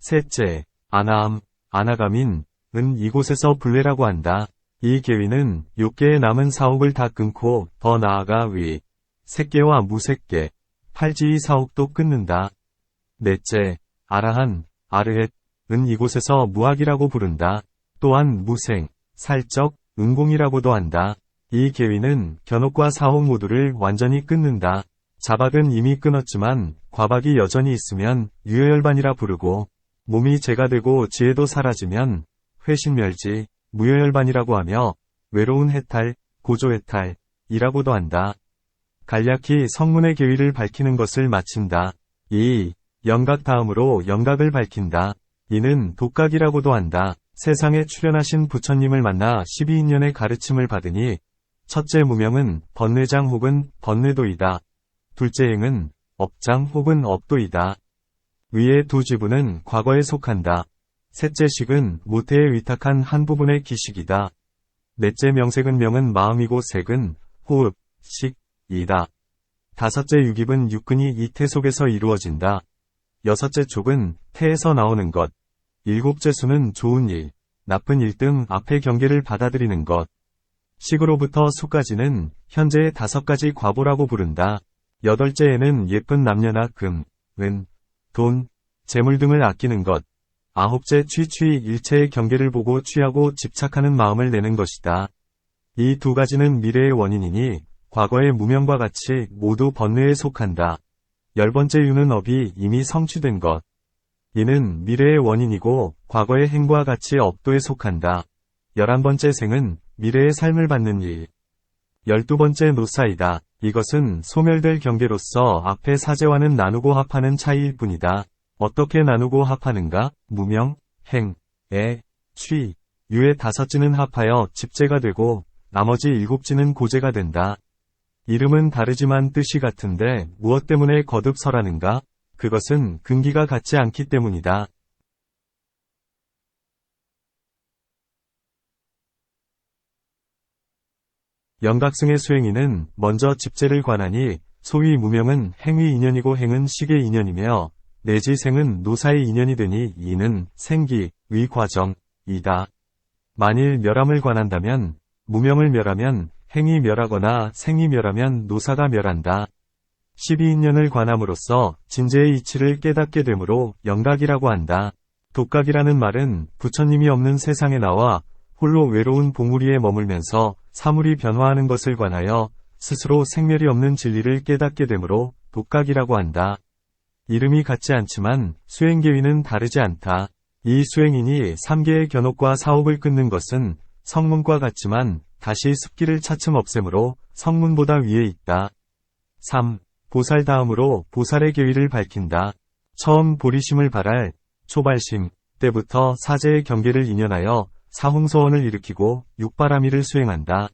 셋째, 아나암, 아나가민, 은 이곳에서 불례라고 한다. 이 계위는 6개의 남은 사옥을 다 끊고 더 나아가 위, 색계와 무색계, 팔지의 사옥도 끊는다. 넷째, 아라한, 아르헷, 은 이곳에서 무학이라고 부른다. 또한 무생, 살적, 은공이라고도 한다. 이 계위는 견옥과 사옥 모두를 완전히 끊는다. 자박은 이미 끊었지만 과박이 여전히 있으면 유효열반이라 부르고 몸이 재가 되고 지혜도 사라지면 회신멸지, 무효열반이라고 하며 외로운 해탈, 고조해탈이라고도 한다. 간략히 성문의 계위를 밝히는 것을 마친다. 2. 영각 다음으로 영각을 밝힌다. 이는 독각이라고도 한다. 세상에 출현하신 부처님을 만나 12인연의 가르침을 받으니 첫째 무명은 번뇌장 혹은 번뇌도이다. 둘째 행은 업장 혹은 업도이다. 위의 두 지부는 과거에 속한다. 셋째 식은 모태에 위탁한 한 부분의 기식이다. 넷째 명색은 명은 마음이고 색은 호흡, 식이다. 다섯째 육입은 육근이 이 태 속에서 이루어진다. 여섯째 촉은 태에서 나오는 것. 일곱째 수는 좋은 일, 나쁜 일 등 앞의 경계를 받아들이는 것. 식으로부터 수까지는 현재의 5가지 과보라고 부른다. 여덟째에는 예쁜 남녀나 금, 은, 돈, 재물 등을 아끼는 것. 아홉째 취취 일체의 경계를 보고 취하고 집착하는 마음을 내는 것이다. 이 두 가지는 미래의 원인이니 과거의 무명과 같이 모두 번뇌에 속한다. 10번째 유는 업이 이미 성취된 것. 이는 미래의 원인이고 과거의 행과 같이 업도에 속한다. 11번째 생은 미래의 삶을 받는 일. 12번째 노사이다. 이것은 소멸될 경계로서 앞의 사제와는 나누고 합하는 차이일 뿐이다. 어떻게 나누고 합하는가? 무명, 행, 애, 취, 유의 5지는 합하여 집제가 되고 나머지 7지는 고제가 된다. 이름은 다르지만 뜻이 같은데 무엇 때문에 거듭 설하는가? 그것은 근기가 같지 않기 때문이다. 영각승의 수행인은 먼저 집제를 관하니 소위 무명은 행위 인연이고 행은 식의 인연이며 내지 생은 노사의 인연이 되니 이는 생기, 의 과정이다. 만일 멸함을 관한다면 무명을 멸하면 행이 멸하거나 생이 멸하면 노사가 멸한다. 12인연을 관함으로써 진재의 이치를 깨닫게 되므로 영각이라고 한다. 독각이라는 말은 부처님이 없는 세상에 나와 홀로 외로운 봉우리에 머물면서 사물이 변화하는 것을 관하여 스스로 생멸이 없는 진리를 깨닫게 되므로 독각이라고 한다. 이름이 같지 않지만 수행계위는 다르지 않다. 이 수행인이 3개의 견옥과 사옥을 끊는 것은 성문과 같지만 다시 습기를 차츰 없애므로 성문보다 위에 있다. 3. 보살 다음으로 보살의 계위를 밝힌다. 처음 보리심을 발할 초발심 때부터 사제의 경계를 인연하여 사홍서원을 일으키고 육바라미를 수행한다.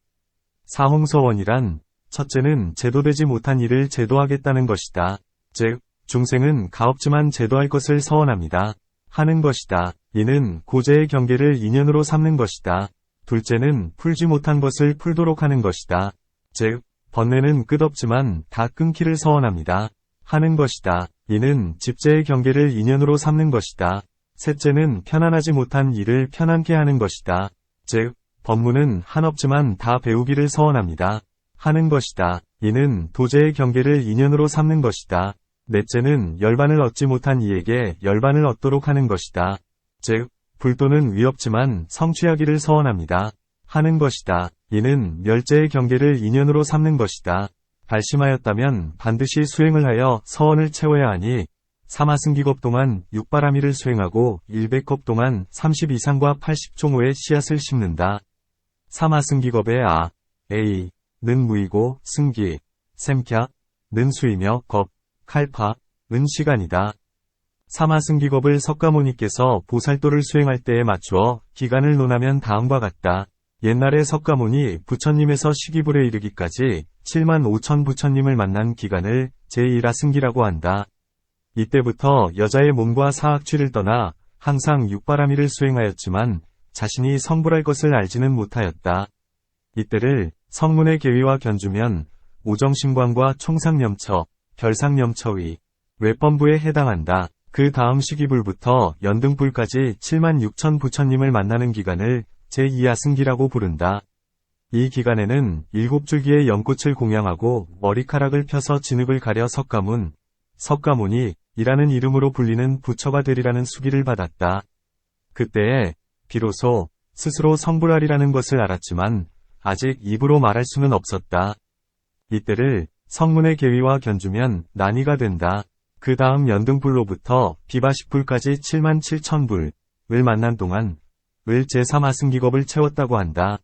사홍서원이란 첫째는 제도되지 못한 일을 제도하겠다는 것이다. 즉 중생은 가없지만 제도할 것을 서원합니다. 하는 것이다. 이는 고제의 경계를 인연으로 삼는 것이다. 둘째는 풀지 못한 것을 풀도록 하는 것이다. 즉 번뇌는 끝없지만 다 끊기를 서원합니다. 하는 것이다. 이는 집제의 경계를 인연으로 삼는 것이다. 셋째는 편안하지 못한 일을 편안케 하는 것이다. 즉 법문은 한없지만 다 배우기를 서원합니다. 하는 것이다. 이는 도제의 경계를 인연으로 삼는 것이다. 넷째는 열반을 얻지 못한 이에게 열반을 얻도록 하는 것이다. 즉, 불도는 위없지만 성취하기를 서원합니다. 하는 것이다. 이는 멸제의 경계를 인연으로 삼는 것이다. 발심하였다면 반드시 수행을 하여 서원을 채워야 하니 사마승기겁 동안 육바라미를 수행하고 100겁 동안 30 이상과 80종호의 씨앗을 심는다. 사마승기겁의 A, 는 무이고 승기, 샘캬, 는 수이며 겁, 칼파, 은 시간이다. 사마승기겁을 석가모니께서 보살도를 수행할 때에 맞추어 기간을 논하면 다음과 같다. 옛날에 석가모니 부처님에서 시기불에 이르기까지 7만 5천 부처님을 만난 기간을 제1하승기라고 한다. 이때부터 여자의 몸과 사악취를 떠나 항상 육바라미를 수행하였지만 자신이 성불할 것을 알지는 못하였다. 이때를 성문의 계위와 견주면 오정심광과 총상염처, 별상염처의 외법부에 해당한다. 그 다음 시기불부터 연등불까지 7만 6천 부처님을 만나는 기간을 제2하승기라고 부른다. 이 기간에는 7줄기의 연꽃을 공양하고 머리카락을 펴서 진흙을 가려 석가모니, 이라는 이름으로 불리는 부처가 되리라는 수기를 받았다. 그때에 비로소 스스로 성불하리라는 것을 알았지만 아직 입으로 말할 수는 없었다. 이때를 성문의 계위와 견주면 난이가 된다. 그 다음 연등불로부터 비바식불까지 7만 7천 불을 만난 동안 을 제3하승기겁을 채웠다고 한다.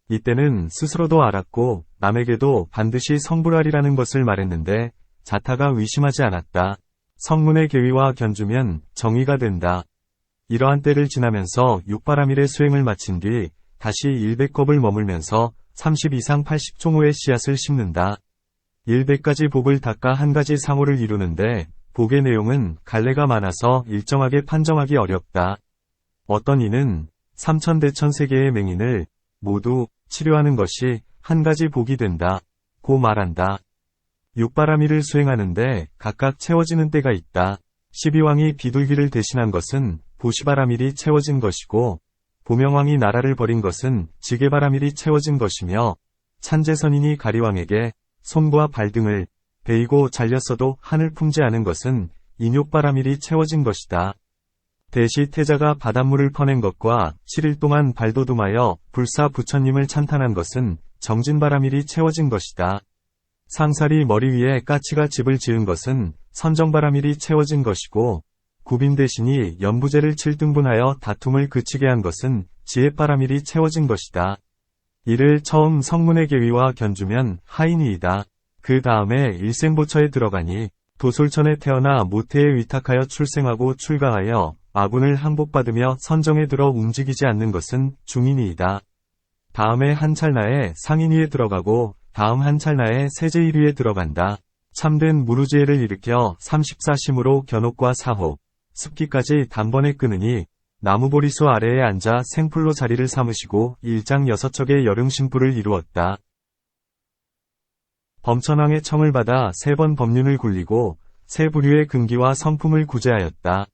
이때는 스스로도 알았고 남에게도 반드시 성불하리라는 것을 말했는데 자타가 의심하지 않았다. 성문의 계위와 견주면 정의가 된다. 이러한 때를 지나면서 육바라밀의 수행을 마친 뒤 다시 100겁을 머물면서 30 이상 80종호의 씨앗을 심는다. 100가지 복을 닦아 한 가지 상호를 이루는데 복의 내용은 갈래가 많아서 일정하게 판정하기 어렵다. 어떤 이는 삼천대천세계의 맹인을 모두 치료하는 것이 한 가지 복이 된다. 고 말한다. 육바라밀을 수행하는데 각각 채워지는 때가 있다. 12왕이 비둘기를 대신한 것은 보시바라밀이 채워진 것이고 보명왕이 나라를 버린 것은 지게바라밀이 채워진 것이며 찬제선인이 가리왕에게 손과 발 등을 베이고 잘렸어도 한을 품지 않은 것은 인욕바라밀이 채워진 것이다. 대시 태자가 바닷물을 퍼낸 것과 7일 동안 발도둠하여 불사 부처님을 찬탄한 것은 정진바라밀이 채워진 것이다. 상살이 머리 위에 까치가 집을 지은 것은 선정바라밀이 채워진 것이고 구빈 대신이 연부제를 7등분하여 다툼을 그치게 한 것은 지혜바라밀이 채워진 것이다. 이를 처음 성문의 계위와 견주면 하인이이다. 그 다음에 일생보처에 들어가니 도솔천에 태어나 모태에 위탁하여 출생하고 출가하여 아군을 항복받으며 선정에 들어 움직이지 않는 것은 중인이이다. 다음에 한 찰나에 상인위에 들어가고 다음 한 찰나에 세제일위에 들어간다. 참된 무루지혜를 일으켜 34심으로 견옥과 사혹, 습기까지 단번에 끊으니 나무보리수 아래에 앉아 생풀로 자리를 삼으시고 1장 6척의 여름신불을 이루었다. 범천왕의 청을 받아 3번 법륜을 굴리고 세 부류의 근기와 성품을 구제하였다.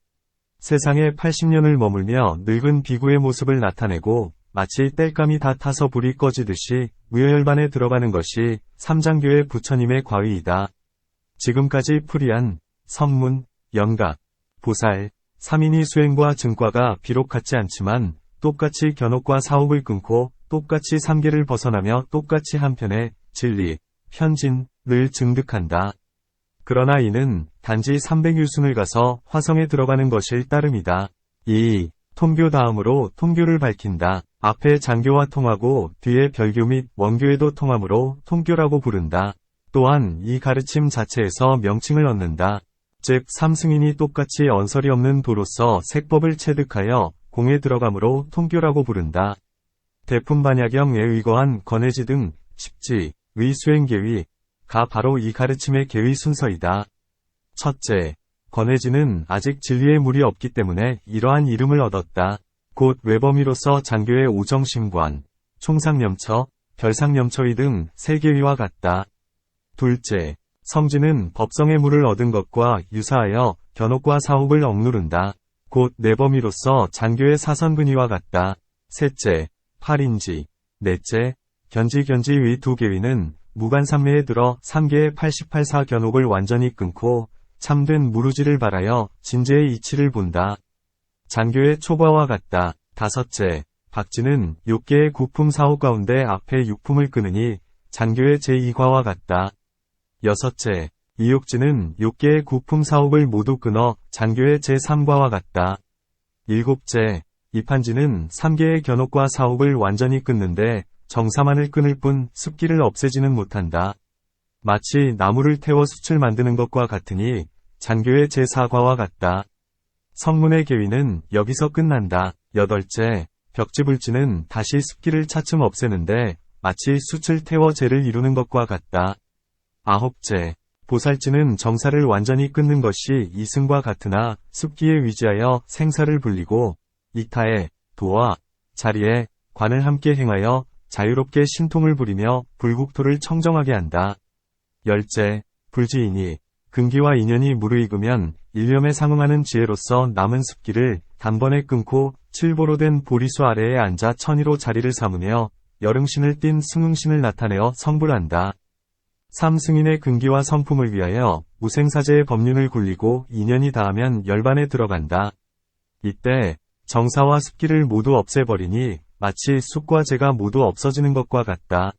세상에 80년을 머물며 늙은 비구의 모습을 나타내고 마치 땔감이 다 타서 불이 꺼지듯이 무여열반에 들어가는 것이 삼장교의 부처님의 과의이다. 지금까지 풀이한 성문, 영각, 보살, 삼인이 수행과 증과가 비록 같지 않지만 똑같이 견옥과 사옥을 끊고 똑같이 삼계를 벗어나며 똑같이 한편의 진리, 현진을 증득한다. 그러나 이는 단지 300유순을 가서 화성에 들어가는 것일 따름이다. 이 통교 다음으로 통교를 밝힌다. 앞에 장교와 통하고 뒤에 별교 및 원교에도 통하므로 통교라고 부른다. 또한 이 가르침 자체에서 명칭을 얻는다. 즉 삼승인이 똑같이 언설이 없는 도로서 색법을 체득하여 공에 들어가므로 통교라고 부른다. 대품반야경에 의거한 건해지 등 10지의 수행계위가 바로 이 가르침의 계위 순서이다. 첫째, 건해지는 아직 진리의 물이 없기 때문에 이러한 이름을 얻었다. 곧 외범위로서 장교의 오정심관, 총상염처, 별상염처의 등 세 계위와 같다. 둘째, 성지는 법성의 물을 얻은 것과 유사하여 견옥과 사옥을 억누른다. 곧 내범위로서 장교의 사선근위와 같다. 셋째, 8인지. 넷째, 견지의 두 계위는 무간삼매에 들어 3개의 88사 견옥을 완전히 끊고 참된 무루지를 발하여 진재의 이치를 본다. 장교의 초과와 같다. 다섯째, 박지는 6개의 구품 사호 가운데 앞에 6품을 끊으니 장교의 제2과와 같다. 여섯째, 이욕지는 6개의 구품 사옥을 모두 끊어 장교의 제3과와 같다. 일곱째, 이판지는 3개의 견옥과 사옥을 완전히 끊는데 정사만을 끊을 뿐 습기를 없애지는 못한다. 마치 나무를 태워 숯을 만드는 것과 같으니 장교의 제4과와 같다. 성문의 계위는 여기서 끝난다. 여덟째, 벽지불지는 다시 습기를 차츰 없애는데 마치 숯을 태워 재를 이루는 것과 같다. 아홉째, 보살지는 정사를 완전히 끊는 것이 이승과 같으나 습기에 위지하여 생사를 불리고 이타에, 도와, 자리에, 관을 함께 행하여 자유롭게 신통을 부리며 불국토를 청정하게 한다. 열째, 불지이니 근기와 인연이 무르익으면 일념에 상응하는 지혜로서 남은 습기를 단번에 끊고 칠보로 된 보리수 아래에 앉아 천의로 자리를 삼으며 여릉신을 띤 승응신을 나타내어 성불한다. 삼승인의 근기와 성품을 위하여 무생사제의 법륜을 굴리고 인연이 닿으면 열반에 들어간다. 이때 정사와 습기를 모두 없애버리니 마치 숲과 재가 모두 없어지는 것과 같다.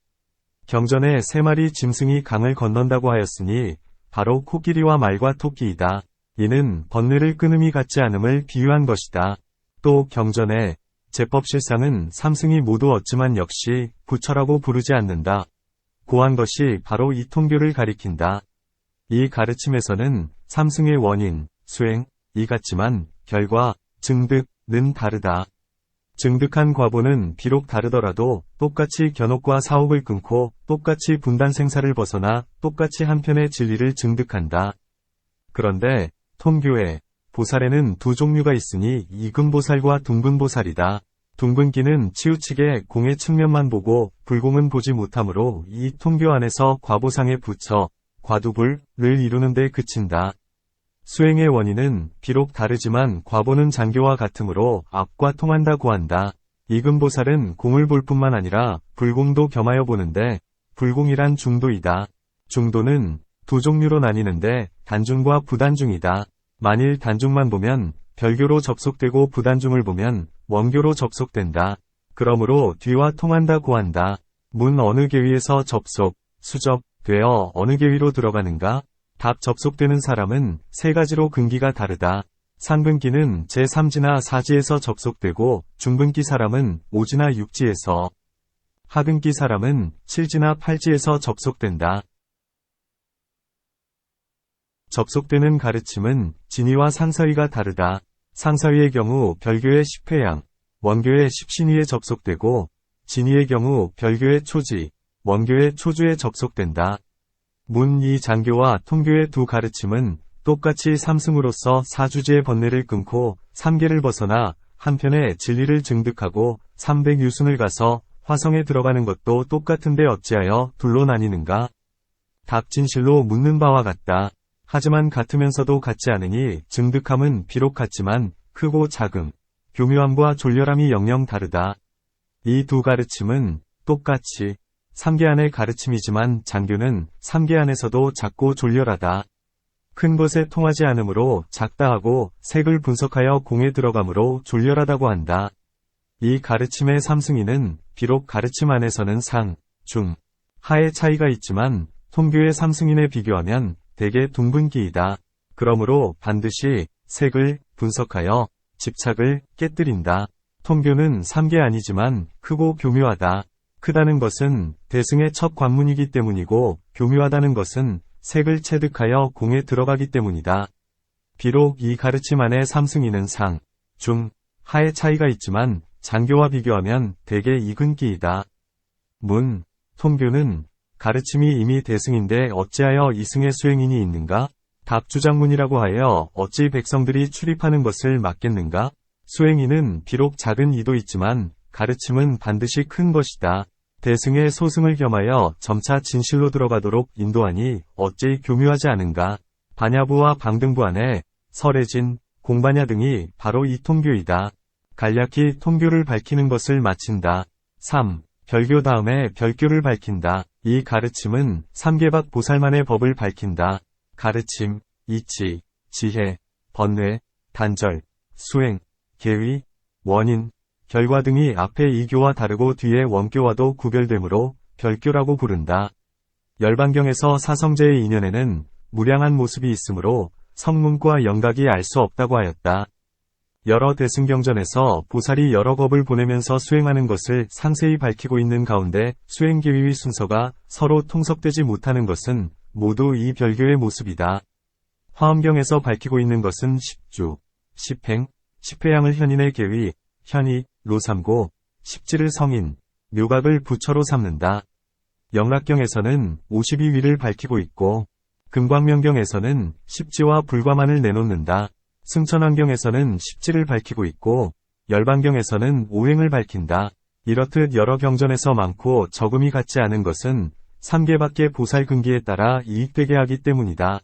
경전에 3마리 짐승이 강을 건넌다고 하였으니 바로 코끼리와 말과 토끼이다. 이는 번뇌를 끊음이 같지 않음을 비유한 것이다. 또 경전에 제법실상은 삼승이 모두 얻지만 역시 부처라고 부르지 않는다. 고한 것이 바로 이 통교를 가리킨다. 이 가르침에서는 삼승의 원인, 수행이 같지만 결과, 증득는 다르다. 증득한 과보는 비록 다르더라도 똑같이 견옥과 사옥을 끊고 똑같이 분단 생사를 벗어나 똑같이 한편의 진리를 증득한다. 그런데 통교에 보살에는 두 종류가 있으니 이근보살과 둥근보살이다. 둥근기는 치우치게 공의 측면만 보고 불공은 보지 못하므로 이 통교 안에서 과보상에 붙여 과두불을 이루는 데 그친다. 수행의 원인은 비록 다르지만 과보는 장교와 같으므로 앞과 통한다고 한다. 이근보살은 공을 볼 뿐만 아니라 불공도 겸하여 보는데 불공이란 중도이다. 중도는 두 종류로 나뉘는데 단중과 부단중이다. 만일 단중만 보면 별교로 접속되고 부단중을 보면 원교로 접속된다. 그러므로 뒤와 통한다고 한다. 문 어느 계위에서 접속, 수접, 되어 어느 계위로 들어가는가? 답 접속되는 사람은 세 가지로 근기가 다르다. 상근기는 제3지나 4지에서 접속되고 중근기 사람은 5지나 6지에서, 하근기 사람은 7지나 8지에서 접속된다. 접속되는 가르침은 진의와 상사위가 다르다. 상사위의 경우 별교의 10회양, 원교의 10신위에 접속되고 진의의 경우 별교의 초지, 원교의 초주에 접속된다. 문2 장교와 통교의 두 가르침은 똑같이 삼승으로서 사주지의 번뇌를 끊고 삼계를 벗어나 한편의 진리를 증득하고 300유순을 가서 화성에 들어가는 것도 똑같은데 어찌하여 둘로 나뉘는가? 답 진실로 묻는 바와 같다. 하지만 같으면서도 같지 않으니 증득함은 비록 같지만 크고 작음, 교묘함과 졸렬함이 영영 다르다. 이 두 가르침은 똑같이 3계 안의 가르침이지만 장교는 3계 안에서도 작고 졸렬하다. 큰 것에 통하지 않으므로 작다 하고 색을 분석하여 공에 들어가므로 졸렬하다고 한다. 이 가르침의 삼승이는 비록 가르침 안에서는 상, 중, 하의 차이가 있지만 통교의 삼승인에 비교하면 대개 둥근기이다. 그러므로 반드시 색을 분석하여 집착을 깨뜨린다. 통교는 3계 아니지만 크고 교묘하다. 크다는 것은 대승의 첫 관문이기 때문이고 교묘하다는 것은 색을 체득하여 공에 들어가기 때문이다. 비록 이 가르침 안에 삼승이는 상, 중, 하의 차이가 있지만 장교와 비교하면 대개 이근기이다. 문, 통교는 가르침이 이미 대승인데 어찌하여 이승의 수행인이 있는가? 답 주장문이라고 하여 어찌 백성들이 출입하는 것을 막겠는가? 수행인은 비록 작은 이도 있지만 가르침은 반드시 큰 것이다. 대승의 소승을 겸하여 점차 진실로 들어가도록 인도하니 어찌 교묘하지 않은가? 반야부와 방등부 안에 설해진, 공반야 등이 바로 이 통교이다. 간략히 통교를 밝히는 것을 마친다. 3. 별교 다음에 별교를 밝힌다. 이 가르침은 삼계박 보살만의 법을 밝힌다. 가르침, 이치, 지혜, 번뇌, 단절, 수행, 계위, 원인, 결과 등이 앞에 이교와 다르고 뒤에 원교와도 구별되므로 별교라고 부른다. 열반경에서 사성제의 인연에는 무량한 모습이 있으므로 성문과 영각이 알 수 없다고 하였다. 여러 대승경전에서 보살이 여러 겁을 보내면서 수행하는 것을 상세히 밝히고 있는 가운데 수행 계위의 순서가 서로 통섭되지 못하는 것은 모두 이 별교의 모습이다. 화엄경에서 밝히고 있는 것은 십주, 십행, 십회양을 현인의 계위, 현이, 로 삼고, 십지를 성인, 묘각을 부처로 삼는다. 영락경에서는 52위를 밝히고 있고, 금광명경에서는 십지와 불과만을 내놓는다. 승천왕경에서는 십지를 밝히고 있고, 열반경에서는 오행을 밝힌다. 이렇듯 여러 경전에서 많고 적음이 같지 않은 것은 3개밖에 보살 근기에 따라 이익되게 하기 때문이다.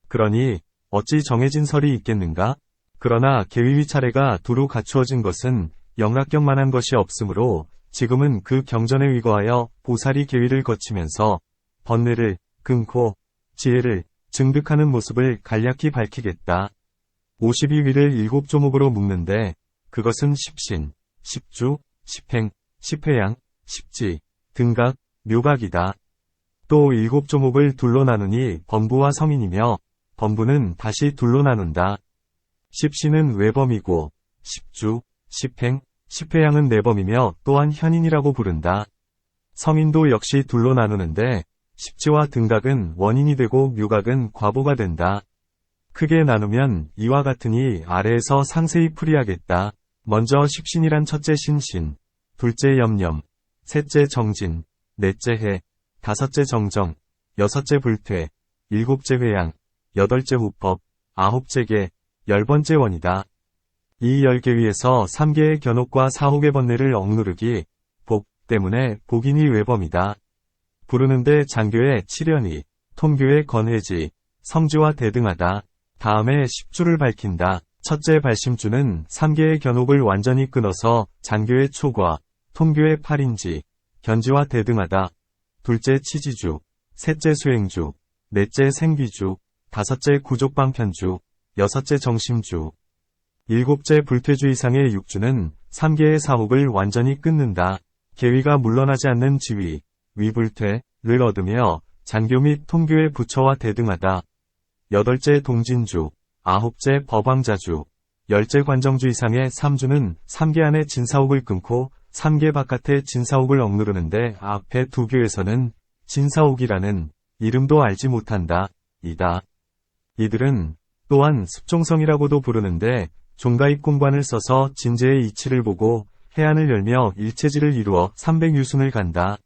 그러니 어찌 정해진 설이 있겠는가? 그러나 계위의 차례가 두루 갖추어진 것은 영락경만한 것이 없으므로 지금은 그 경전에 의거하여 보살이 계위를 거치면서 번뇌를 끊고 지혜를 증득하는 모습을 간략히 밝히겠다. 52위를 7조목으로 묶는데 그것은 십신, 십주, 십행, 십회양, 십지, 등각, 묘각이다. 또 7조목을 둘로 나누니 범부와 성인이며 범부는 다시 둘로 나눈다. 십신은 외범이고 십주, 십행, 십회양은 내범이며 또한 현인이라고 부른다. 성인도 역시 둘로 나누는데 십지와 등각은 원인이 되고 묘각은 과보가 된다. 크게 나누면 이와 같으니 아래에서 상세히 풀이하겠다. 먼저 십신이란 첫째 신신, 둘째 염념, 셋째 정진, 넷째 해, 다섯째 정정, 여섯째 불퇴, 일곱째 회양, 여덟째 후법, 아홉째 계, 10번째 원이다. 이 10개 위에서 3개의 견옥과 4혹의 번뇌를 억누르기, 복 때문에 복인이 외범이다. 부르는데 장교의 칠연이, 통교의 건회지, 성지와 대등하다. 다음에 십주를 밝힌다. 첫째 발심주는 3개의 견옥을 완전히 끊어서 장교의 초과, 통교의 팔인지, 견지와 대등하다. 둘째 치지주, 셋째 수행주, 넷째 생귀주, 다섯째 구족방편주, 여섯째 정심주, 일곱째 불퇴주 이상의 육주는 3개의 사혹을 완전히 끊는다. 계위가 물러나지 않는 지위, 위불퇴를 얻으며 장교 및 통교의 부처와 대등하다. 여덟째 동진주, 아홉째 법왕자주, 열째 관정주 이상의 3주는 3개 안의 진사옥을 끊고 3개 바깥의 진사옥을 억누르는데 앞에 2교에서는 진사옥이라는 이름도 알지 못한다. 이다. 이들은 또한 습종성이라고도 부르는데 종가입 공관을 써서 진재의 이치를 보고 해안을 열며 일체지를 이루어 300유순을 간다.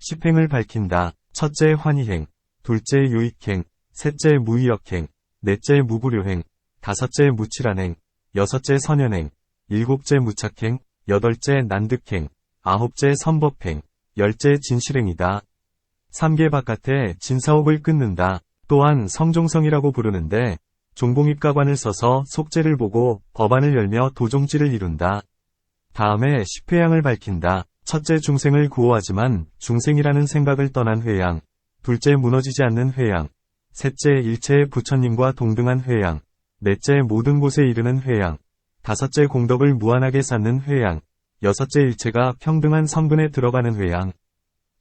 십행을 밝힌다. 첫째 환희행, 둘째 유익행, 셋째 무의역행, 넷째 무구료행, 다섯째 무칠한행, 여섯째 선연행, 일곱째 무착행, 여덟째 난득행, 아홉째 선법행, 열째 진실행이다. 3개 바깥에 진사옥을 끊는다. 또한 성종성이라고 부르는데 종봉입가관을 써서 속죄를 보고 법안을 열며 도종지를 이룬다. 다음에 십회양을 밝힌다. 첫째 중생을 구호하지만 중생이라는 생각을 떠난 회양, 둘째 무너지지 않는 회양, 셋째 일체의 부처님과 동등한 회양, 넷째 모든 곳에 이르는 회양, 다섯째 공덕을 무한하게 쌓는 회양, 여섯째 일체가 평등한 성분에 들어가는 회양,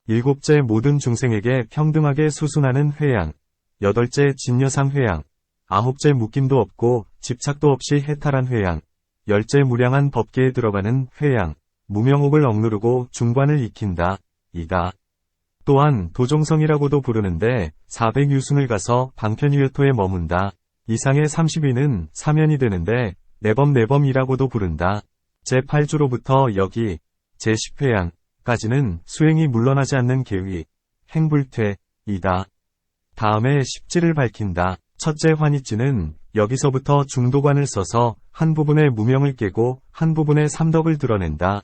일곱째 모든 중생에게 평등하게 수순하는 회양, 여덟째 진여상 회양, 아홉째 묶임도 없고 집착도 없이 해탈한 회양, 열째 무량한 법계에 들어가는 회양, 무명옥을 억누르고 중관을 익힌다. 이다. 또한 도종성이라고도 부르는데 400유순을 가서 방편유효토에 머문다. 이상의 30위는 사면이 되는데 내범이라고도 부른다. 제8주로부터 여기 제10회양까지는 수행이 물러나지 않는 계위, 행불퇴이다. 다음에 십지를 밝힌다. 첫째 환희지는 여기서부터 중도관을 써서 한 부분의 무명을 깨고 한 부분의 삼덕을 드러낸다.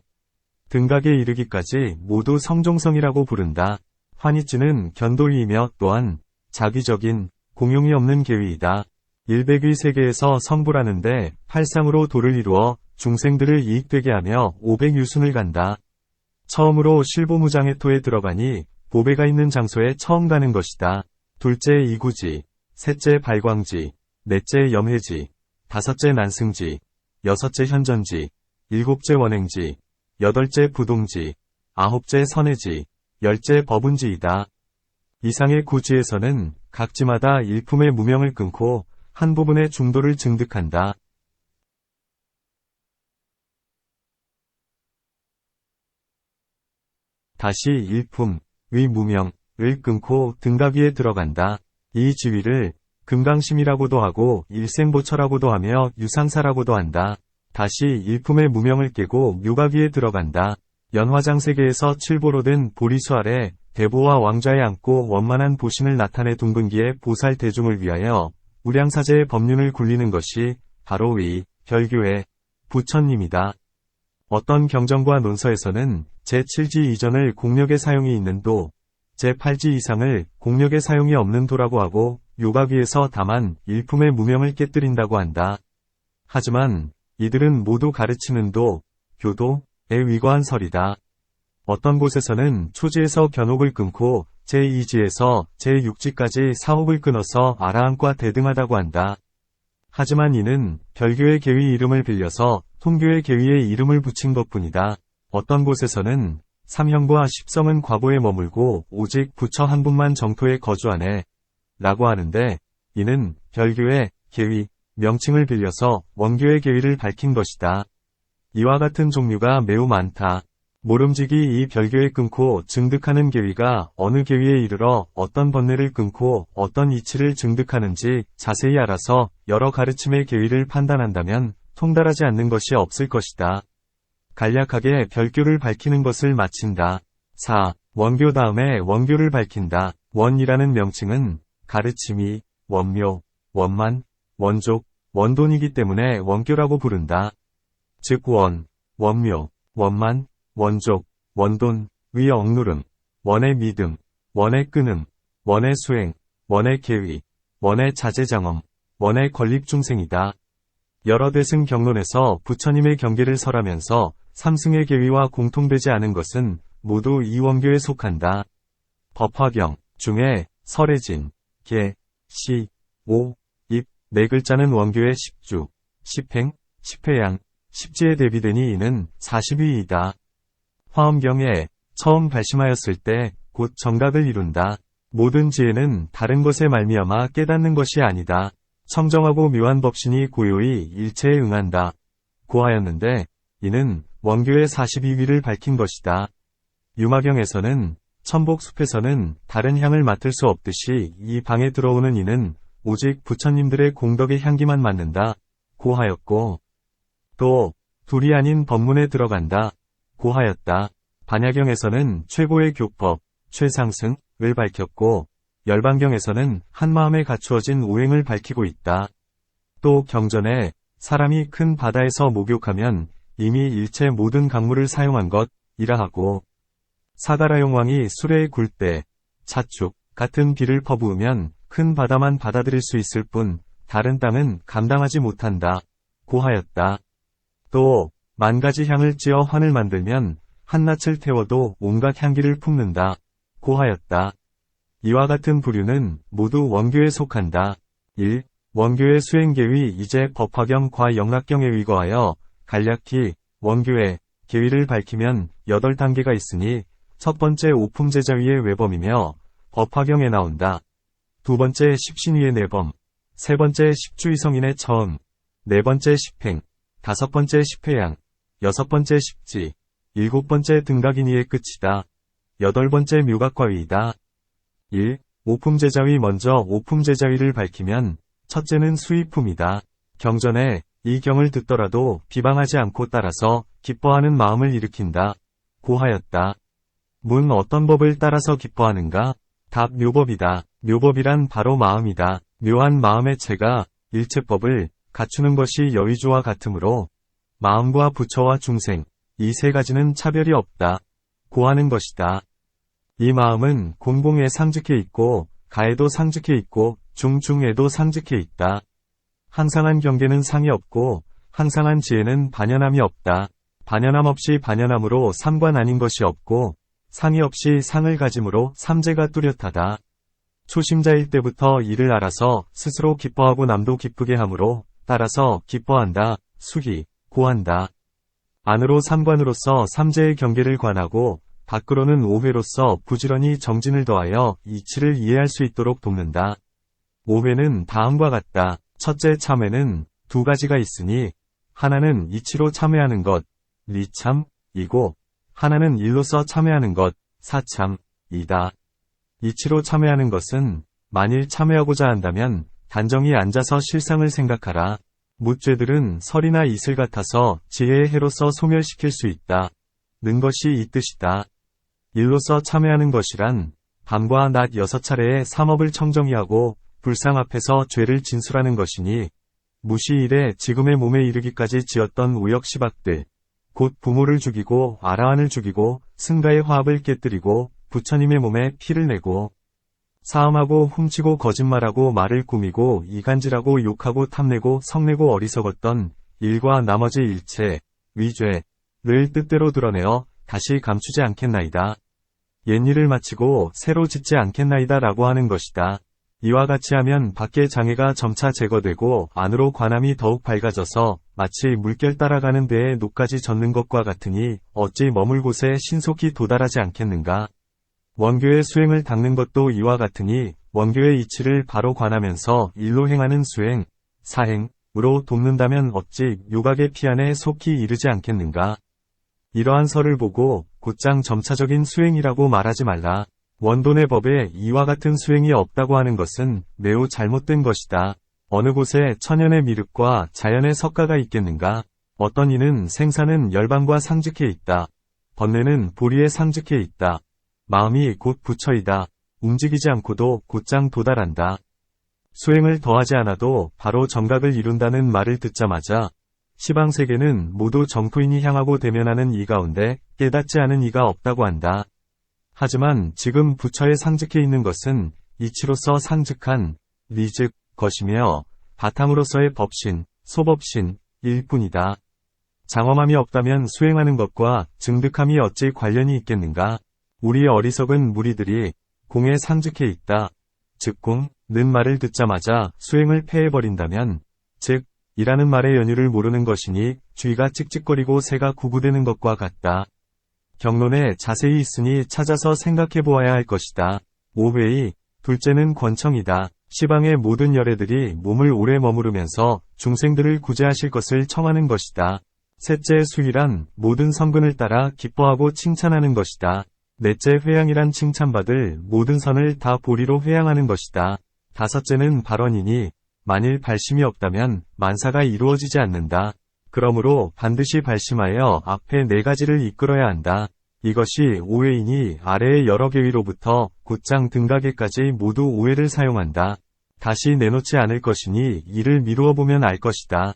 등각에 이르기까지 모두 성종성이라고 부른다. 환희지는 견도위이며 또한 자기적인 공용이 없는 계위이다. 100위 세계에서 성불하는데 팔상으로 도를 이루어 중생들을 이익되게 하며 500유순을 간다. 처음으로 실보무장의 토에 들어가니 보배가 있는 장소에 처음 가는 것이다. 둘째 이구지, 셋째 발광지, 넷째 염해지, 다섯째 난승지, 여섯째 현전지, 일곱째 원행지, 여덟째 부동지, 아홉째 선해지, 열째 법운지이다. 이상의 구지에서는 각 지마다 일품의 무명을 끊고 한 부분의 중도를 증득한다. 다시 일품의 무명을 끊고 등각 위에 들어간다. 이 지위를 금강심이라고도 하고 일생보처라고도 하며 유상사라고도 한다. 다시 일품의 무명을 깨고 묘각 위에 들어간다. 연화장세계에서 칠보로 된 보리수 아래 대보와 왕좌에 앉고 원만한 보신을 나타내 둥근기에 보살 대중을 위하여 우량사제의 법륜을 굴리는 것이 바로 이 별교의 부처님이다. 어떤 경전과 논서에서는 제7지 이전을 공력의 사용이 있는 도, 제8지 이상을 공력의 사용이 없는 도라고 하고 묘각 위에서 다만 일품의 무명을 깨뜨린다고 한다. 하지만 이들은 모두 가르치는 도, 교도에 위거한 설이다. 어떤 곳에서는 초지에서 견옥을 끊고 제2지에서 제6지까지 사옥을 끊어서 아라한과 대등하다고 한다. 하지만 이는 별교의 계위 이름을 빌려서 통교의 계위에 이름을 붙인 것뿐이다. 어떤 곳에서는 삼형과 십성은 과보에 머물고 오직 부처 한 분만 정토에 거주하네 라고 하는데 이는 별교의 계위, 명칭을 빌려서 원교의 계위를 밝힌 것이다. 이와 같은 종류가 매우 많다. 모름지기 이 별교에 끊고 증득하는 계위가 어느 계위에 이르러 어떤 번뇌를 끊고 어떤 이치를 증득하는지 자세히 알아서 여러 가르침의 계위를 판단한다면 통달하지 않는 것이 없을 것이다. 간략하게 별교를 밝히는 것을 마친다. 4. 원교 다음에 원교를 밝힌다. 원이라는 명칭은 가르침이 원묘, 원만, 원족, 원돈이기 때문에 원교라고 부른다. 즉 원묘, 원만, 원족, 원돈, 의 억누름, 원의 믿음, 원의 끊음, 원의 수행, 원의 계위, 원의 자제장엄, 원의 건립중생이다. 여러 대승 경론에서 부처님의 경계를 설하면서 삼승의 계위와 공통되지 않은 것은 모두 이 원교에 속한다. 법화경 중에 설해진, 계, 시, 오, 입, 네 글자는 원교의 십주, 십행, 십회양, 십지에 대비되니 이는 40위이다. 화엄경에 처음 발심하였을 때 곧 정각을 이룬다. 모든 지혜는 다른 것에 말미암아 깨닫는 것이 아니다. 청정하고 묘한 법신이 고요히 일체에 응한다. 고하였는데 이는 원교의 42위를 밝힌 것이다. 유마경에서는 천복숲에서는 다른 향을 맡을 수 없듯이 이 방에 들어오는 이는 오직 부처님들의 공덕의 향기만 맡는다. 고하였고 또 둘이 아닌 법문에 들어간다. 고하였다. 반야경에서는 최고의 교법, 최상승을 밝혔고 열반경에서는 한마음에 갖추어진 오행을 밝히고 있다. 또 경전에 사람이 큰 바다에서 목욕하면 이미 일체 모든 강물을 사용한 것이라 하고 사가라용 왕이 수레에 굴 때 차축 같은 비를 퍼부으면 큰 바다만 받아들일 수 있을 뿐 다른 땅은 감당하지 못한다. 고하였다. 또 만가지 향을 찌어 환을 만들면 한낯을 태워도 온갖 향기를 품는다. 고하였다. 이와 같은 부류는 모두 원교에 속한다. 1. 원교의 수행계위 이제 법화경 과 영락경에 위거하여 간략히 원교의 계위를 밝히면 8단계가 있으니 첫 번째 오품제자위의 외범이며 법화경에 나온다. 두 번째 십신위의 내범, 세 번째 십주의성인의 처음, 네 번째 십행, 다섯 번째 십회양, 여섯 번째 십지, 일곱 번째 등각인위의 끝이다. 여덟 번째 묘각과위이다. 1. 오품제자위 먼저 오품제자위를 밝히면 첫째는 수의품이다. 경전에 이 경을 듣더라도 비방하지 않고 따라서 기뻐하는 마음을 일으킨다. 고하였다. 문 어떤 법을 따라서 기뻐하는가? 답 묘법이다. 묘법이란 바로 마음이다. 묘한 마음의 체가 일체법을 갖추는 것이 여의주와 같으므로 마음과 부처와 중생 이 세 가지는 차별이 없다. 고하는 것이다. 이 마음은 공공에 상즉해 있고 가에도 상즉해 있고 중중에도 상즉해 있다. 항상한 경계는 상이 없고 항상한 지혜는 반연함이 없다. 반연함 없이 반연함으로 삼관 아닌 것이 없고 상의 없이 상을 가짐으로 삼재가 뚜렷하다. 초심자일 때부터 이를 알아서 스스로 기뻐하고 남도 기쁘게 함으로 따라서 기뻐한다. 수희, 고한다. 안으로 삼관으로서 삼재의 경계를 관하고 밖으로는 오회로서 부지런히 정진을 더하여 이치를 이해할 수 있도록 돕는다. 오회는 다음과 같다. 첫째 참회는 두 가지가 있으니 하나는 이치로 참회하는 것, 리참이고 하나는 일로서 참회하는 것, 사참이다. 이치로 참회하는 것은 만일 참회하고자 한다면 단정히 앉아서 실상을 생각하라. 묻죄들은 설이나 이슬 같아서 지혜의 해로서 소멸시킬 수 있다. 는 것이 이 뜻이다. 일로서 참회하는 것이란 밤과 낮 6차례의 삼업을 청정히 하고 불상 앞에서 죄를 진술하는 것이니 무시일에 지금의 몸에 이르기까지 지었던 우역시박들, 곧 부모를 죽이고 아라한을 죽이고 승가의 화합을 깨뜨리고 부처님의 몸에 피를 내고 사음하고 훔치고 거짓말하고 말을 꾸미고 이간질하고 욕하고 탐내고 성내고 어리석었던 일과 나머지 일체, 위죄를 뜻대로 드러내어 다시 감추지 않겠나이다. 옛일을 마치고 새로 짓지 않겠나이다 라고 하는 것이다. 이와 같이 하면 밖의 장애가 점차 제거되고 안으로 관함이 더욱 밝아져서 마치 물결 따라가는 배에 노까지 젓는 것과 같으니 어찌 머물 곳에 신속히 도달하지 않겠는가. 원교의 수행을 닦는 것도 이와 같으니 원교의 이치를 바로 관하면서 일로 행하는 수행, 사행으로 돕는다면 어찌 요각의 피안에 속히 이르지 않겠는가. 이러한 설을 보고 곧장 점차적인 수행이라고 말하지 말라. 원돈의 법에 이와 같은 수행이 없다고 하는 것은 매우 잘못된 것이다. 어느 곳에 천연의 미륵과 자연의 석가가 있겠는가. 어떤 이는 생사는 열반과 상즉해 있다. 번뇌는 보리에 상즉해 있다. 마음이 곧 부처이다. 움직이지 않고도 곧장 도달한다. 수행을 더하지 않아도 바로 정각을 이룬다는 말을 듣자마자 시방세계는 모두 정토인이 향하고 대면하는 이 가운데 깨닫지 않은 이가 없다고 한다. 하지만 지금 부처에 상즉해 있는 것은 이치로서 상즉한 리즉 것이며 바탕으로서의 법신, 소법신 일 뿐이다. 장엄함이 없다면 수행하는 것과 증득함이 어찌 관련이 있겠는가. 우리 어리석은 무리들이 공에 상즉해 있다. 즉 공는 말을 듣자마자 수행을 폐해버린다면 즉 이라는 말의 연유를 모르는 것이니 쥐가 찍찍거리고 새가 구구대는 것과 같다. 경론에 자세히 있으니 찾아서 생각해 보아야 할 것이다. 5회의 둘째는 권청이다. 시방의 모든 열애들이 몸을 오래 머무르면서 중생들을 구제하실 것을 청하는 것이다. 셋째 수희란 모든 성근을 따라 기뻐하고 칭찬하는 것이다. 넷째 회양이란 칭찬받을 모든 선을 다 보리로 회양하는 것이다. 다섯째는 발언이니 만일 발심이 없다면 만사가 이루어지지 않는다. 그러므로 반드시 발심하여 앞에 네 가지를 이끌어야 한다. 이것이 오해이니 아래의 여러 개위로부터 곧장 등가계까지 모두 오해를 사용한다. 다시 내놓지 않을 것이니 이를 미루어 보면 알 것이다.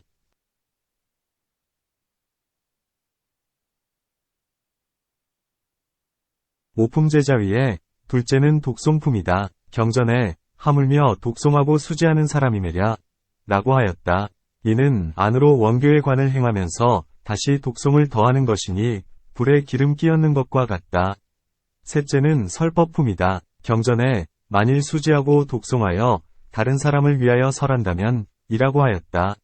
오품제자위에 둘째는 독송품이다. 경전에 하물며 독송하고 수지하는 사람이매랴 라고 하였다. 이는 안으로 원교의 관을 행하면서 다시 독송을 더하는 것이니 불에 기름 끼얹는 것과 같다. 셋째는 설법품이다. 경전에 만일 수지하고 독송하여 다른 사람을 위하여 설한다면 이라고 하였다.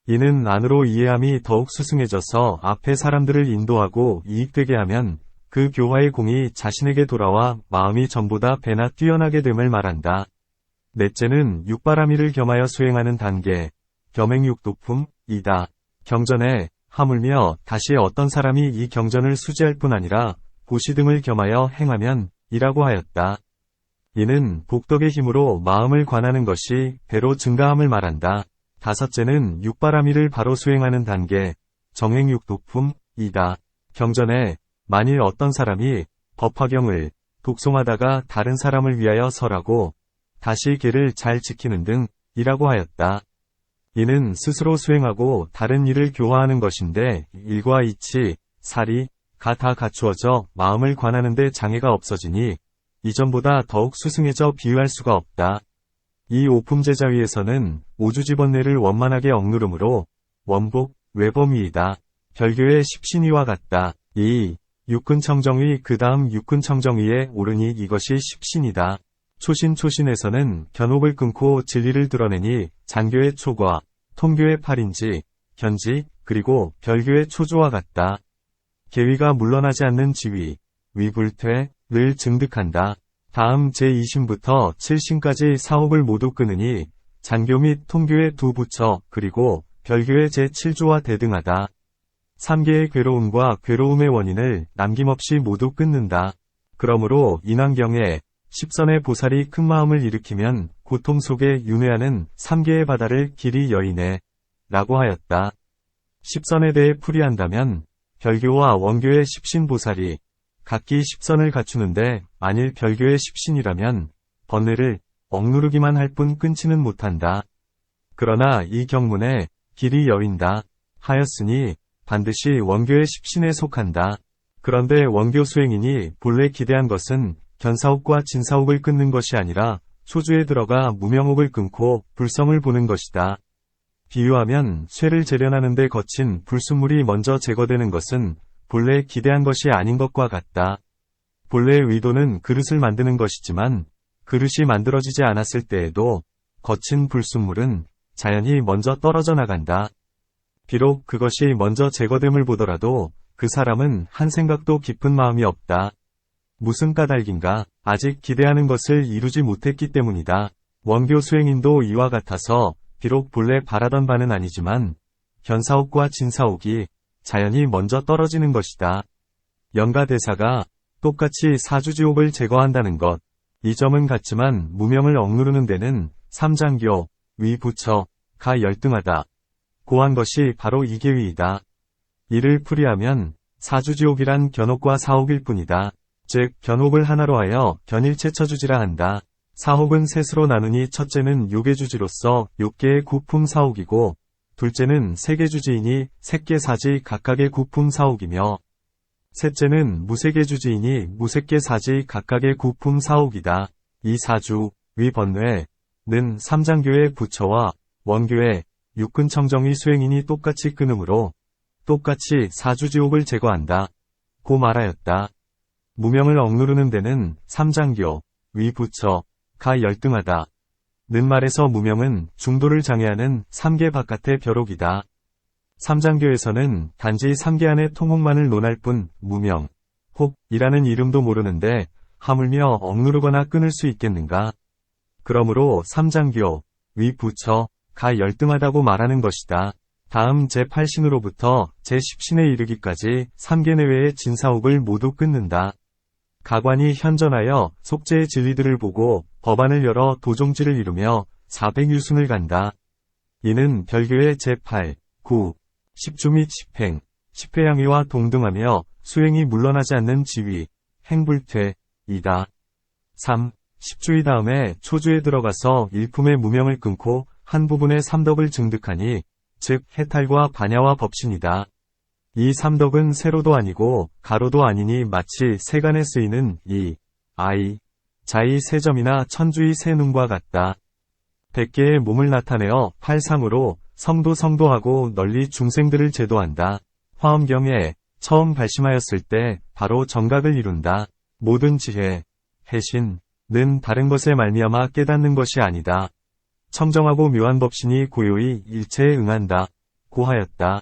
이는 안으로 이해함이 더욱 수승해져서 앞에 사람들을 인도하고 이익되게 하면 그 교화의 공이 자신에게 돌아와 마음이 전보다 배나 뛰어나게 됨을 말한다. 넷째는 육바라미를 겸하여 수행하는 단계, 겸행육도품이다. 경전에 하물며 다시 어떤 사람이 이 경전을 수지할 뿐 아니라 보시 등을 겸하여 행하면 이라고 하였다. 이는 복덕의 힘으로 마음을 관하는 것이 배로 증가함을 말한다. 다섯째는 육바라미를 바로 수행하는 단계, 정행육도품이다. 경전에 만일 어떤 사람이 법화경을 독송하다가 다른 사람을 위하여 설하고 다시 계를 잘 지키는 등 이라고 하였다. 이는 스스로 수행하고 다른 일을 교화하는 것인데 일과 이치, 사리가 다 갖추어져 마음을 관하는 데 장애가 없어지니 이전보다 더욱 수승해져 비유할 수가 없다. 이 오품제자위에서는 오주지번뇌를 원만하게 억누르므로 원복, 외범위이다. 별교의 십신이와 같다. 2. 육군청정위 그 다음 육군청정위에 오르니 이것이 십신이다. 초신에서는 견옥을 끊고 진리를 드러내니 장교의 초과, 통교의 팔인지, 견지, 그리고 별교의 초조와 같다. 계위가 물러나지 않는 지위, 위불퇴를 증득한다. 다음 제2신부터 7신까지 사옥을 모두 끊으니 장교 및 통교의 두 부처 그리고 별교의 제7조와 대등하다. 3개의 괴로움과 괴로움의 원인을 남김없이 모두 끊는다. 그러므로 인왕경에 십선의 보살이 큰 마음을 일으키면 고통 속에 윤회하는 3개의 바다를 길이 여이네 라고 하였다. 십선에 대해 풀이한다면 별교와 원교의 십신보살이 각기 십선을 갖추는데 만일 별교의 십신이라면 번뇌를 억누르기만 할 뿐 끊지는 못한다. 그러나 이 경문에 길이 여인다 하였으니 반드시 원교의 십신에 속한다. 그런데 원교 수행인이 본래 기대한 것은 견사옥과 진사옥을 끊는 것이 아니라 초주에 들어가 무명옥을 끊고 불성을 보는 것이다. 비유하면 쇠를 재련하는데 거친 불순물이 먼저 제거되는 것은 본래 기대한 것이 아닌 것과 같다. 본래의 의도는 그릇을 만드는 것이지만 그릇이 만들어지지 않았을 때에도 거친 불순물은 자연히 먼저 떨어져 나간다. 비록 그것이 먼저 제거됨을 보더라도 그 사람은 한 생각도 깊은 마음이 없다. 무슨 까닭인가? 아직 기대하는 것을 이루지 못했기 때문이다. 원교 수행인도 이와 같아서 비록 본래 바라던 바는 아니지만 견사옥과 진사옥이 자연히 먼저 떨어지는 것이다. 영가대사가 똑같이 사주지옥을 제거한다는 것. 이 점은 같지만 무명을 억누르는 데는 삼장교, 위부처가 열등하다. 고한 것이 바로 이 계위이다. 이를 풀이하면 사주지옥이란 견옥과 사옥일 뿐이다. 즉 견옥을 하나로 하여 견일체 처주지라 한다. 사옥은 셋으로 나누니 첫째는 요계주지로서 욕계의 구품 사옥이고 둘째는 세계주지이니 색계사지 각각의 구품 사옥이며 셋째는 무색계주지이니 무색계 사지 각각의 구품 사옥이다. 이 사주, 위번뇌는 삼장교의 부처와 원교의 육근청정의 수행인이 똑같이 끊으므로 똑같이 사주지옥을 제거한다. 고 말하였다. 무명을 억누르는 데는 삼장교, 위부처가 열등하다. 는 말에서 무명은 중도를 장애하는 3개 바깥의 벼록이다. 삼장교에서는 단지 3개 안의 통혹만을 논할 뿐 무명, 혹이라는 이름도 모르는데 하물며 억누르거나 끊을 수 있겠는가? 그러므로 삼장교, 위부처가 열등하다고 말하는 것이다. 다음 제8신으로부터 제10신에 이르기까지 3개 내외의 진사옥을 모두 끊는다. 가관이 현전하여 속죄의 진리들을 보고 법안을 열어 도종지를 이루며 400유순을 간다. 이는 별교의 제8, 9, 10주 및 10행, 10회양위와 동등하며 수행이 물러나지 않는 지위, 행불퇴이다. 3. 10주의 다음에 초주에 들어가서 일품의 무명을 끊고 한 부분의 삼덕을 증득하니 즉 해탈과 반야와 법신이다. 이 삼덕은 세로도 아니고 가로도 아니니 마치 세간에 쓰이는 이, 아이, 자의 세점이나 천주의 세눈과 같다. 100개의 몸을 나타내어 팔상으로 성도하고 널리 중생들을 제도한다. 화엄경에 처음 발심하였을 때 바로 정각을 이룬다. 모든 지혜, 해신는 다른 것에 말미암아 깨닫는 것이 아니다. 청정하고 묘한 법신이 고요히 일체에 응한다. 고 하였다.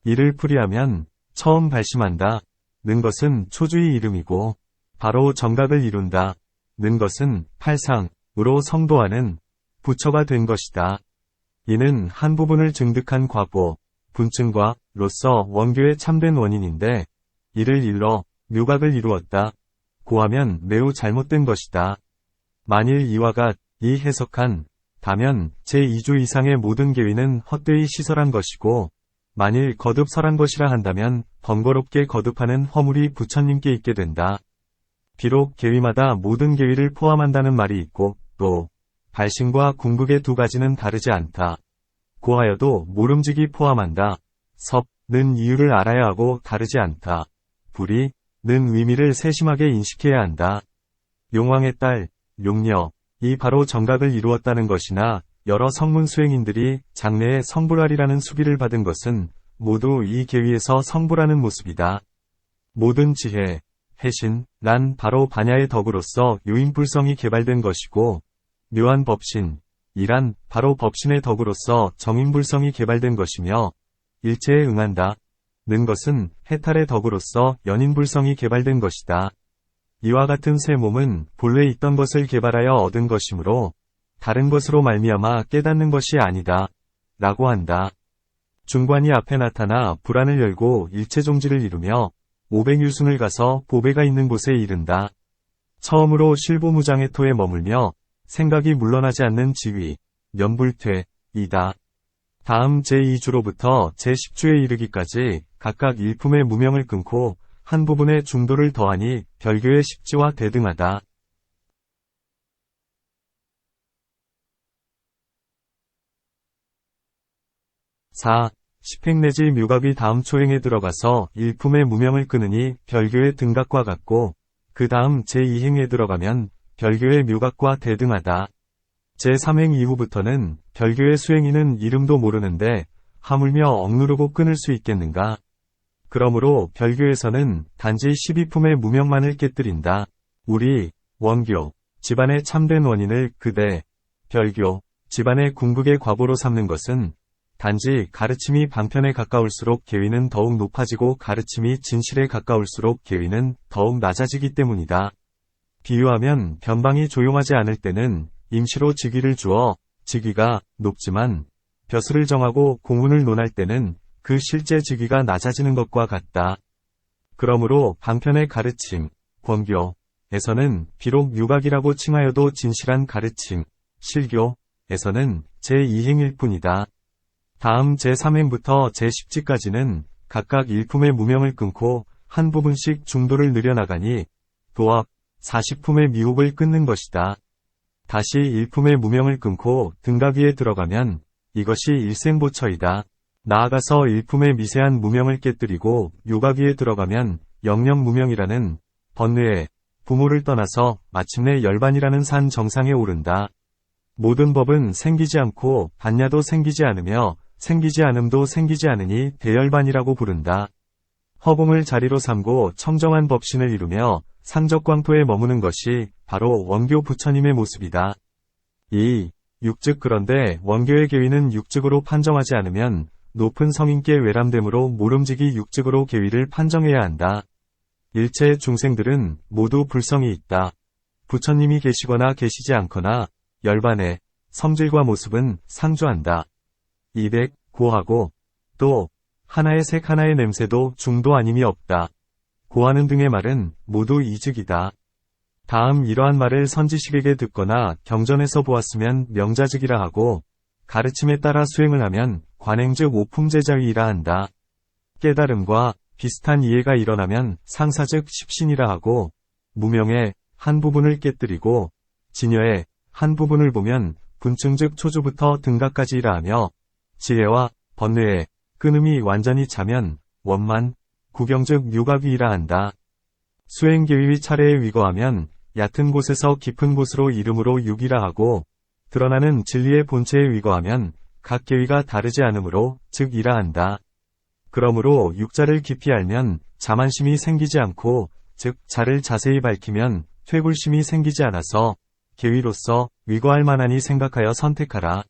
이를 풀이하면 처음 발심한다. 는 것은 초주의 이름이고 바로 정각을 이룬다. 는 것은 팔상으로 성도하는 부처가 된 것이다. 이는 한 부분을 증득한 과보, 분증과 로서 원교의 참된 원인인데 이를 일러 묘각을 이루었다. 고하면 매우 잘못된 것이다. 만일 이와 같이 해석한 다면 제2주 이상의 모든 계위는 헛되이 시설한 것이고 만일 거듭 설한 것이라 한다면 번거롭게 거듭하는 허물이 부처님께 있게 된다. 비록 계위마다 모든 계위를 포함한다는 말이 있고 또 발심과 궁극의 두 가지는 다르지 않다. 고하여도 모름지기 포함한다. 섭는 이유를 알아야 하고 다르지 않다. 불이는 의미를 세심하게 인식해야 한다. 용왕의 딸, 용녀이 바로 정각을 이루었다는 것이나 여러 성문 수행인들이 장래에 성불하리라는 수기를 받은 것은 모두 이 계위에서 성불하는 모습이다. 모든 지혜, 해신, 란 바로 반야의 덕으로서 요인불성이 개발된 것이고, 묘한 법신, 이란 바로 법신의 덕으로서 정인불성이 개발된 것이며, 일체에 응한다. 는 것은 해탈의 덕으로서 연인불성이 개발된 것이다. 이와 같은 세 몸은 본래 있던 것을 개발하여 얻은 것이므로 다른 것으로 말미암아 깨닫는 것이 아니다. 라고 한다. 중관이 앞에 나타나 불안을 열고 일체종지를 이루며 500유순을 가서 보배가 있는 곳에 이른다. 처음으로 실보무장의 토에 머물며 생각이 물러나지 않는 지위, 면불퇴이다. 다음 제2주로부터 제10주에 이르기까지 각각 일품의 무명을 끊고 한 부분의 중도를 더하니 별교의 십지와 대등하다. 4. 십행 내지 묘각이 다음 초행에 들어가서 일품의 무명을 끊으니 별교의 등각과 같고 그 다음 제2행에 들어가면 별교의 묘각과 대등하다. 제3행 이후부터는 별교의 수행인은 이름도 모르는데 하물며 억누르고 끊을 수 있겠는가? 그러므로 별교에서는 단지 12품의 무명만을 깨뜨린다. 우리, 원교, 집안의 참된 원인을 그대, 별교, 집안의 궁극의 과보로 삼는 것은 단지 가르침이 방편에 가까울수록 계위는 더욱 높아지고 가르침이 진실에 가까울수록 계위는 더욱 낮아지기 때문이다. 비유하면 변방이 조용하지 않을 때는 임시로 직위를 주어 직위가 높지만 벼슬을 정하고 공훈을 논할 때는 그 실제 직위가 낮아지는 것과 같다. 그러므로 방편의 가르침, 권교에서는 비록 유각이라고 칭하여도 진실한 가르침, 실교에서는 제2행일 뿐이다. 다음 제3행부터 제10지까지는 각각 일품의 무명을 끊고 한 부분씩 중도를 늘려나가니 도합, 40품의 미혹을 끊는 것이다. 다시 일품의 무명을 끊고 등각위에 들어가면 이것이 일생보처이다. 나아가서 일품의 미세한 무명을 깨뜨리고 요각위에 들어가면 영영무명이라는 번뇌에 부모를 떠나서 마침내 열반이라는 산 정상에 오른다. 모든 법은 생기지 않고 반야도 생기지 않으며 생기지 않음도 생기지 않으니 대열반이라고 부른다. 허공을 자리로 삼고 청정한 법신을 이루며 상적광토에 머무는 것이 바로 원교 부처님의 모습이다. 2. 육즉 그런데 원교의 계위는 육즉으로 판정하지 않으면 높은 성인께 외람됨으로 모름지기 육즉으로 계위를 판정해야 한다. 일체의 중생들은 모두 불성이 있다. 부처님이 계시거나 계시지 않거나 열반의 성질과 모습은 상조한다. 200. 고하고 또 하나의 색 하나의 냄새도 중도 아님이 없다. 고하는 등의 말은 모두 이즉이다. 다음 이러한 말을 선지식에게 듣거나 경전에서 보았으면 명자즉이라 하고 가르침에 따라 수행을 하면 관행즉 오품제자위이라 한다. 깨달음과 비슷한 이해가 일어나면 상사즉 십신이라 하고 무명의 한 부분을 깨뜨리고 진여의 한 부분을 보면 분층즉 초주부터 등각까지이라 하며 지혜와 번뇌의 끊음이 완전히 차면 원만, 구경즉 유각위이라 한다. 수행계위의 차례에 위거하면 얕은 곳에서 깊은 곳으로 이름으로 육이라 하고 드러나는 진리의 본체에 위거하면 각 계위가 다르지 않으므로 즉 이라 한다. 그러므로 육자를 깊이 알면 자만심이 생기지 않고 즉 자를 자세히 밝히면 퇴굴심이 생기지 않아서 계위로서 위거할 만하니 생각하여 선택하라.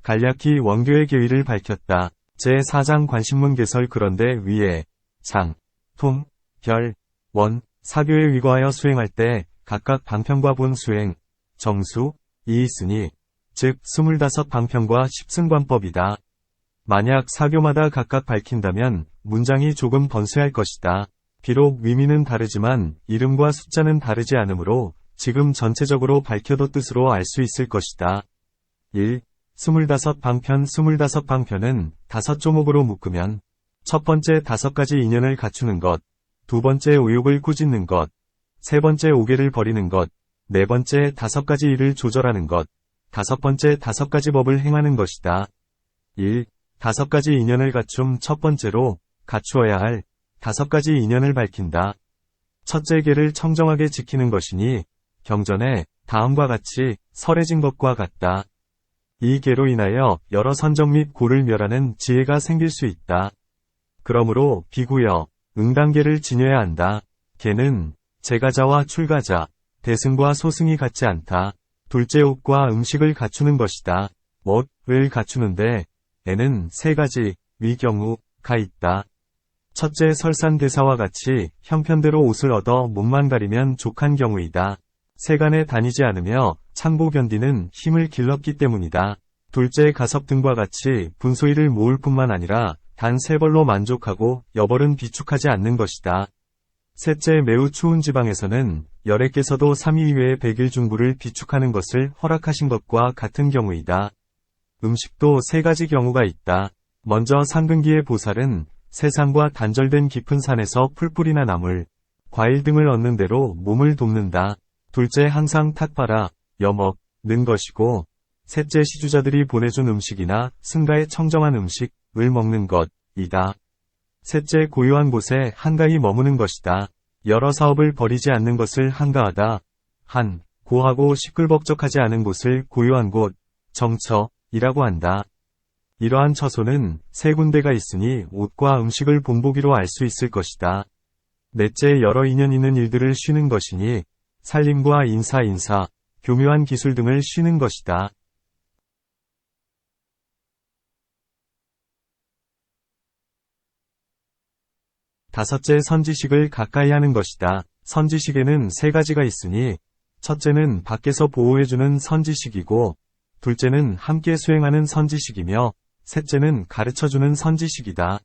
간략히 원교의 계위를 밝혔다. 제4장 관심문 개설 그런데 위에 장, 통, 별, 원, 사교에 위거하여 수행할 때 각각 방편과 본 수행, 정수, 이 있으니 즉 25방편과 10승관법이다. 만약 사교마다 각각 밝힌다면 문장이 조금 번뇌할 것이다. 비록 위미는 다르지만 이름과 숫자는 다르지 않으므로 지금 전체적으로 밝혀도 뜻으로 알 수 있을 것이다. 1. 25방편 25방편은 5조목으로 묶으면 첫 번째 5가지 인연을 갖추는 것, 두 번째 의욕을 꾸짖는 것, 세 번째 오개를 버리는 것, 네 번째 5가지 일을 조절하는 것, 다섯 번째 5가지 법을 행하는 것이다. 1. 5가지 인연을 갖춤 첫 번째로 갖추어야 할 5가지 인연을 밝힌다. 첫째 계를 청정하게 지키는 것이니 경전에 다음과 같이 설해진 것과 같다. 이 계로 인하여 여러 선정 및 고를 멸하는 지혜가 생길 수 있다. 그러므로 비구여, 응단계를 지녀야 한다. 개는 제가자와 출가자, 대승과 소승이 같지 않다. 둘째 옷과 음식을 갖추는 것이다. 옷을 갖추는데 에는 세 가지 위경우가 있다. 첫째 설산대사와 같이 형편대로 옷을 얻어 몸만 가리면 족한 경우이다. 세간에 다니지 않으며 창보 견디는 힘을 길렀기 때문이다. 둘째 가섭 등과 같이 분소이를 모을 뿐만 아니라 단 세 벌로 만족하고 여벌은 비축하지 않는 것이다. 셋째 매우 추운 지방에서는 열애께서도 3일 이외에 100일 중부를 비축하는 것을 허락하신 것과 같은 경우이다. 음식도 세 가지 경우가 있다. 먼저 상근기의 보살은 세상과 단절된 깊은 산에서 풀뿌리나 나물, 과일 등을 얻는 대로 몸을 돕는다. 둘째 항상 탁발아, 여먹는 것이고, 셋째 시주자들이 보내준 음식이나 승가의 청정한 음식을 먹는 것이다. 셋째 고요한 곳에 한가히 머무는 것이다. 여러 사업을 벌이지 않는 것을 한가하다. 고하고 시끌벅적하지 않은 곳을 고요한 곳, 정처이라고 한다. 이러한 처소는 세 군데가 있으니 옷과 음식을 본보기로 알 수 있을 것이다. 넷째 여러 인연 있는 일들을 쉬는 것이니 살림과 인사, 교묘한 기술 등을 쉬는 것이다. 다섯째 선지식을 가까이 하는 것이다. 선지식에는 세 가지가 있으니 첫째는 밖에서 보호해주는 선지식이고 둘째는 함께 수행하는 선지식이며 셋째는 가르쳐주는 선지식이다.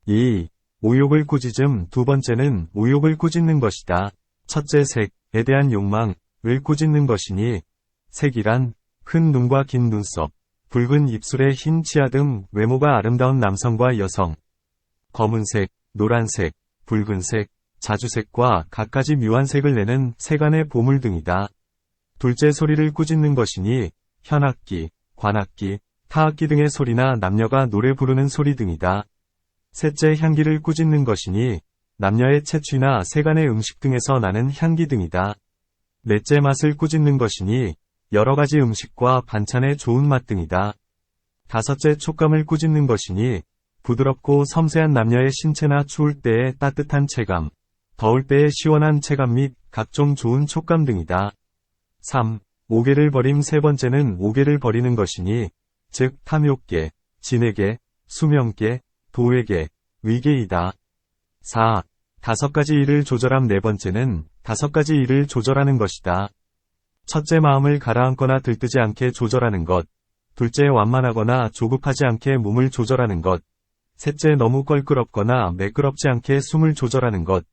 2. 오욕을 꾸짖음. 두 번째는 오욕을 꾸짖는 것이다. 첫째 색에 대한 욕망을 꾸짖는 것이니 색이란 큰 눈과 긴 눈썹, 붉은 입술에 흰 치아 등 외모가 아름다운 남성과 여성, 검은색, 노란색, 붉은색, 자주색과 갖가지 묘한 색을 내는 세간의 보물 등이다. 둘째 소리를 꾸짖는 것이니 현악기, 관악기, 타악기 등의 소리나 남녀가 노래 부르는 소리 등이다. 셋째 향기를 꾸짖는 것이니 남녀의 채취나 세간의 음식 등에서 나는 향기 등이다. 넷째 맛을 꾸짖는 것이니 여러 가지 음식과 반찬의 좋은 맛 등이다. 다섯째 촉감을 꾸짖는 것이니 부드럽고 섬세한 남녀의 신체나 추울 때의 따뜻한 체감, 더울 때의 시원한 체감 및 각종 좋은 촉감 등이다. 3. 오개를 버림. 세 번째는 오개를 버리는 것이니 즉 탐욕계, 진해계, 수명계, 도회계, 위계이다. 4. 다섯 가지 일을 조절함. 네 번째는 다섯 가지 일을 조절하는 것이다. 첫째 마음을 가라앉거나 들뜨지 않게 조절하는 것, 둘째 완만하거나 조급하지 않게 몸을 조절하는 것, 셋째 너무 껄끄럽거나 매끄럽지 않게 숨을 조절하는 것,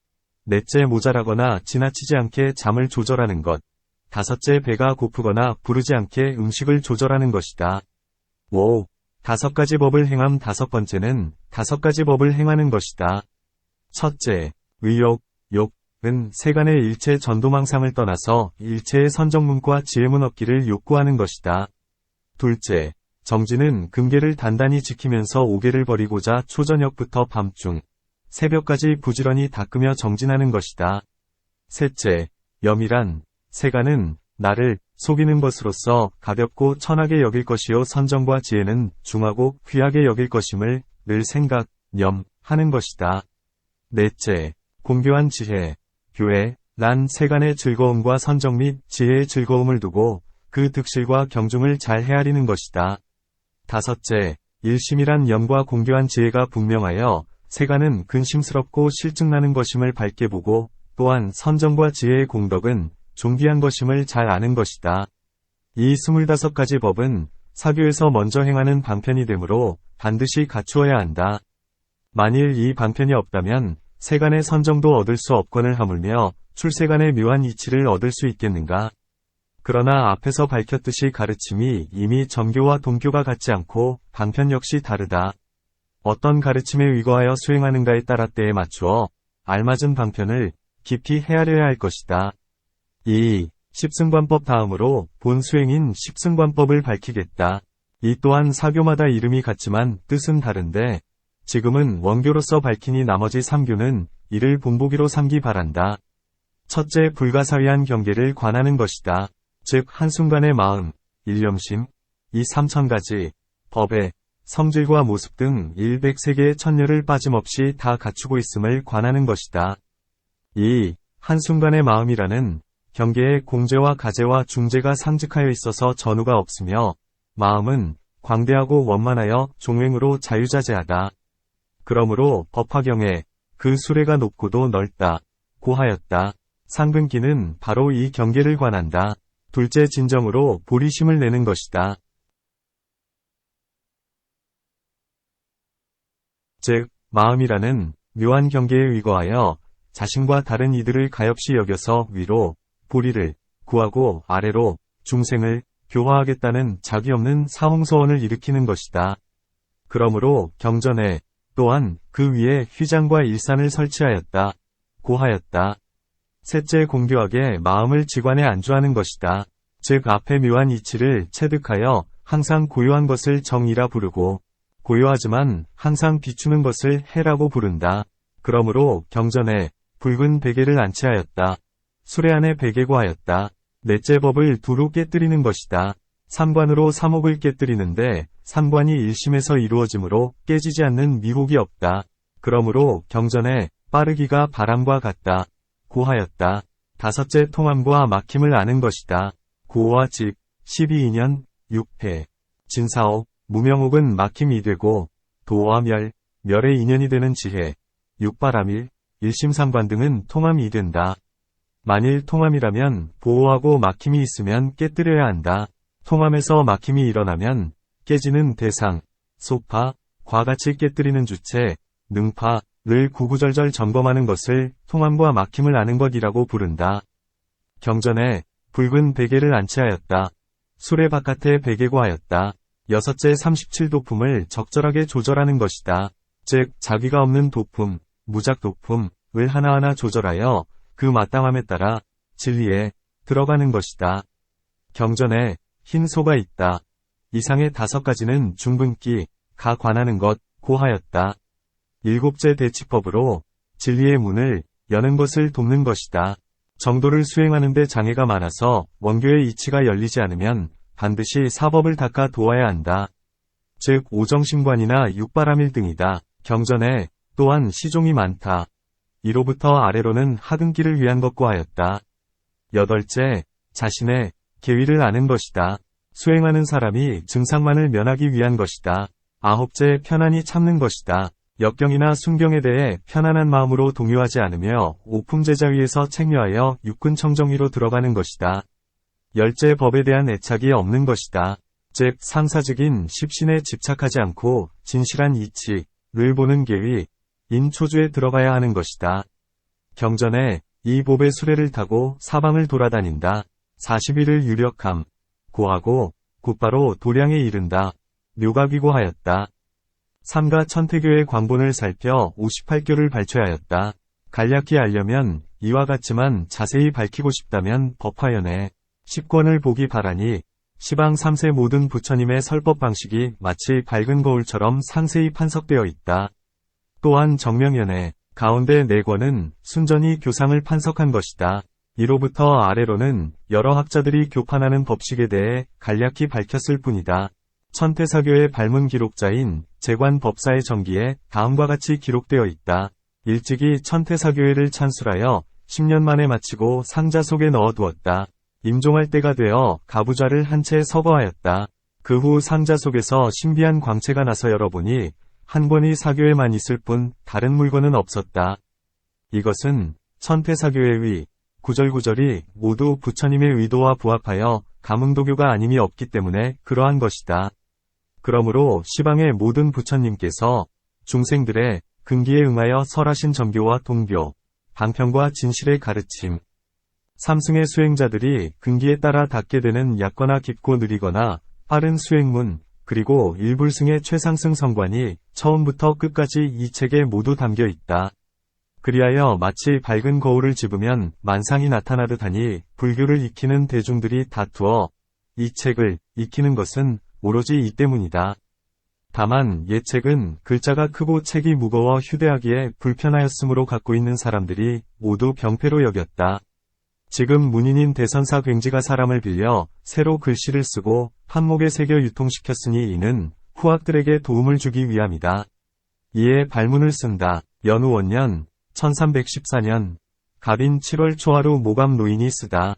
넷째 모자라거나 지나치지 않게 잠을 조절하는 것, 다섯째 배가 고프거나 부르지 않게 음식을 조절하는 것이다. 5. 다섯 가지 법을 행함. 다섯 번째는 다섯 가지 법을 행하는 것이다. 첫째, 의욕, 욕은 세간의 일체 전도망상을 떠나서 일체의 선정문과 지혜문 얻기를 욕구하는 것이다. 둘째, 정지는 금계를 단단히 지키면서 오개를 버리고자 초저녁부터 밤중, 새벽까지 부지런히 닦으며 정진하는 것이다. 셋째, 염이란 세간은 나를 속이는 것으로서 가볍고 천하게 여길 것이요 선정과 지혜는 중하고 귀하게 여길 것임을 늘 생각, 염하는 것이다. 넷째, 공교한 지혜, 교회, 란 세간의 즐거움과 선정 및 지혜의 즐거움을 두고 그 득실과 경중을 잘 헤아리는 것이다. 다섯째, 일심이란 염과 공교한 지혜가 분명하여 세간은 근심스럽고 실증나는 것임을 밝게 보고 또한 선정과 지혜의 공덕은 존귀한 것임을 잘 아는 것이다. 이 25가지 법은 사교에서 먼저 행하는 방편이 되므로 반드시 갖추어야 한다. 만일 이 방편이 없다면 세간의 선정도 얻을 수 없거늘 하물며 출세간의 묘한 이치를 얻을 수 있겠는가? 그러나 앞에서 밝혔듯이 가르침이 이미 전교와 동교가 같지 않고 방편 역시 다르다. 어떤 가르침에 의거하여 수행하는가에 따라 때에 맞추어 알맞은 방편을 깊이 헤아려야 할 것이다. 2. 십승관법. 다음으로 본 수행인 십승관법을 밝히겠다. 이 또한 사교마다 이름이 같지만 뜻은 다른데 지금은 원교로서 밝히니 나머지 3교는 이를 본보기로 삼기 바란다. 첫째, 불가사의한 경계를 관하는 것이다. 즉 한순간의 마음, 일념심, 이 3000가지 법에 성질과 모습 등 103개의 천녀를 빠짐없이 다 갖추고 있음을 관하는 것이다. 이 한순간의 마음이라는 경계에 공제와 가제와 중제가 상직하여 있어서 전후가 없으며 마음은 광대하고 원만하여 종횡으로 자유자재하다. 그러므로 법화경에 그 수레가 높고도 넓다, 고하였다. 상근기는 바로 이 경계를 관한다. 둘째 진정으로 보리심을 내는 것이다. 즉, 마음이라는 묘한 경계에 의거하여 자신과 다른 이들을 가엾이 여겨서 위로, 보리를 구하고 아래로, 중생을 교화하겠다는 자기 없는 사홍소원을 일으키는 것이다. 그러므로 경전에 또한 그 위에 휘장과 일산을 설치하였다. 고하였다. 셋째 공교하게 마음을 지관에 안주하는 것이다. 즉 앞에 묘한 이치를 체득하여 항상 고요한 것을 정이라 부르고 고요하지만 항상 비추는 것을 해라고 부른다. 그러므로 경전에 붉은 베개를 안치하였다. 수레 안에 베개고하였다. 넷째 법을 두루 깨뜨리는 것이다. 삼관으로 삼옥을 깨뜨리는데 삼관이 일심에서 이루어지므로 깨지지 않는 미혹이 없다. 그러므로 경전에 빠르기가 바람과 같다. 고하였다. 다섯째 통함과 막힘을 아는 것이다. 고와 즉 12인연 6회 진사옥 무명옥은 막힘이 되고 도와 멸의 인연이 되는 지혜 6바람일 일심삼관 등은 통함이 된다. 만일 통함이라면 보호하고 막힘이 있으면 깨뜨려야 한다. 통함에서 막힘이 일어나면 깨지는 대상, 소파, 과같이 깨뜨리는 주체, 능파를 구구절절 점검하는 것을 통함과 막힘을 아는 것이라고 부른다. 경전에 붉은 베개를 안치하였다. 수레 바깥에 베개고하였다. 여섯째 37도품을 적절하게 조절하는 것이다. 즉 자기가 없는 도품, 무작도품을 하나하나 조절하여 그 마땅함에 따라 진리에 들어가는 것이다. 경전에 흰 소가 있다. 이상의 5가지는 중분기, 가 관하는 것, 고하였다. 일곱째 대치법으로 진리의 문을 여는 것을 돕는 것이다. 정도를 수행하는 데 장애가 많아서 원교의 이치가 열리지 않으면 반드시 사법을 닦아 도와야 한다. 즉 오정심관이나 육바람일 등이다. 경전에 또한 시종이 많다. 이로부터 아래로는 하근기를 위한 것고 하였다. 여덟째, 자신의 계위를 아는 것이다. 수행하는 사람이 증상만을 면하기 위한 것이다. 아홉째, 편안히 참는 것이다. 역경이나 순경에 대해 편안한 마음으로 동요하지 않으며 오품제자위에서 책묘하여 육근청정위로 들어가는 것이다. 열째, 법에 대한 애착이 없는 것이다. 즉 상사직인 십신에 집착하지 않고 진실한 이치를 보는 계위, 인초주에 들어가야 하는 것이다. 경전에 이 법의 수레를 타고 사방을 돌아다닌다. 40일을 유력함, 고하고 곧바로 도량에 이른다. 묘가귀고하였다. 삼가 천태교의 광본을 살펴 58교를 발췌하였다. 간략히 알려면 이와 같지만 자세히 밝히고 싶다면 법화연에 10권을 보기 바라니 시방 3세 모든 부처님의 설법 방식이 마치 밝은 거울처럼 상세히 판석되어 있다. 또한 정명연에 가운데 4권은 순전히 교상을 판석한 것이다. 이로부터 아래로는 여러 학자들이 교판하는 법식에 대해 간략히 밝혔을 뿐이다. 천태사교의 발문 기록자인 재관 법사의 정기에 다음과 같이 기록되어 있다. 일찍이 천태사교회를 찬술하여 10년 만에 마치고 상자 속에 넣어두었다. 임종할 때가 되어 가부좌를 한 채 서거하였다. 그 후 상자 속에서 신비한 광채가 나서 열어보니 한 권이 사교에만 있을 뿐 다른 물건은 없었다. 이것은 천태사교회의 구절구절이 모두 부처님의 의도와 부합하여 감응도교가 아님이 없기 때문에 그러한 것이다. 그러므로 시방의 모든 부처님께서 중생들의 근기에 응하여 설하신 정교와 동교, 방편과 진실의 가르침, 삼승의 수행자들이 근기에 따라 닿게 되는 얕거나 깊고 느리거나 빠른 수행문, 그리고 일불승의 최상승 성관이 처음부터 끝까지 이 책에 모두 담겨 있다. 그리하여 마치 밝은 거울을 집으면 만상이 나타나듯 하니 불교를 익히는 대중들이 다투어 이 책을 익히는 것은 오로지 이 때문이다. 다만 옛 책은 글자가 크고 책이 무거워 휴대하기에 불편하였으므로 갖고 있는 사람들이 모두 병폐로 여겼다. 지금 문인인 대선사 굉지가 사람을 빌려 새로 글씨를 쓰고 판목에 새겨 유통시켰으니 이는 후학들에게 도움을 주기 위함이다. 이에 발문을 쓴다. 연후 원년 1314년 갑인 7월 초하루 모감 노인이 쓰다.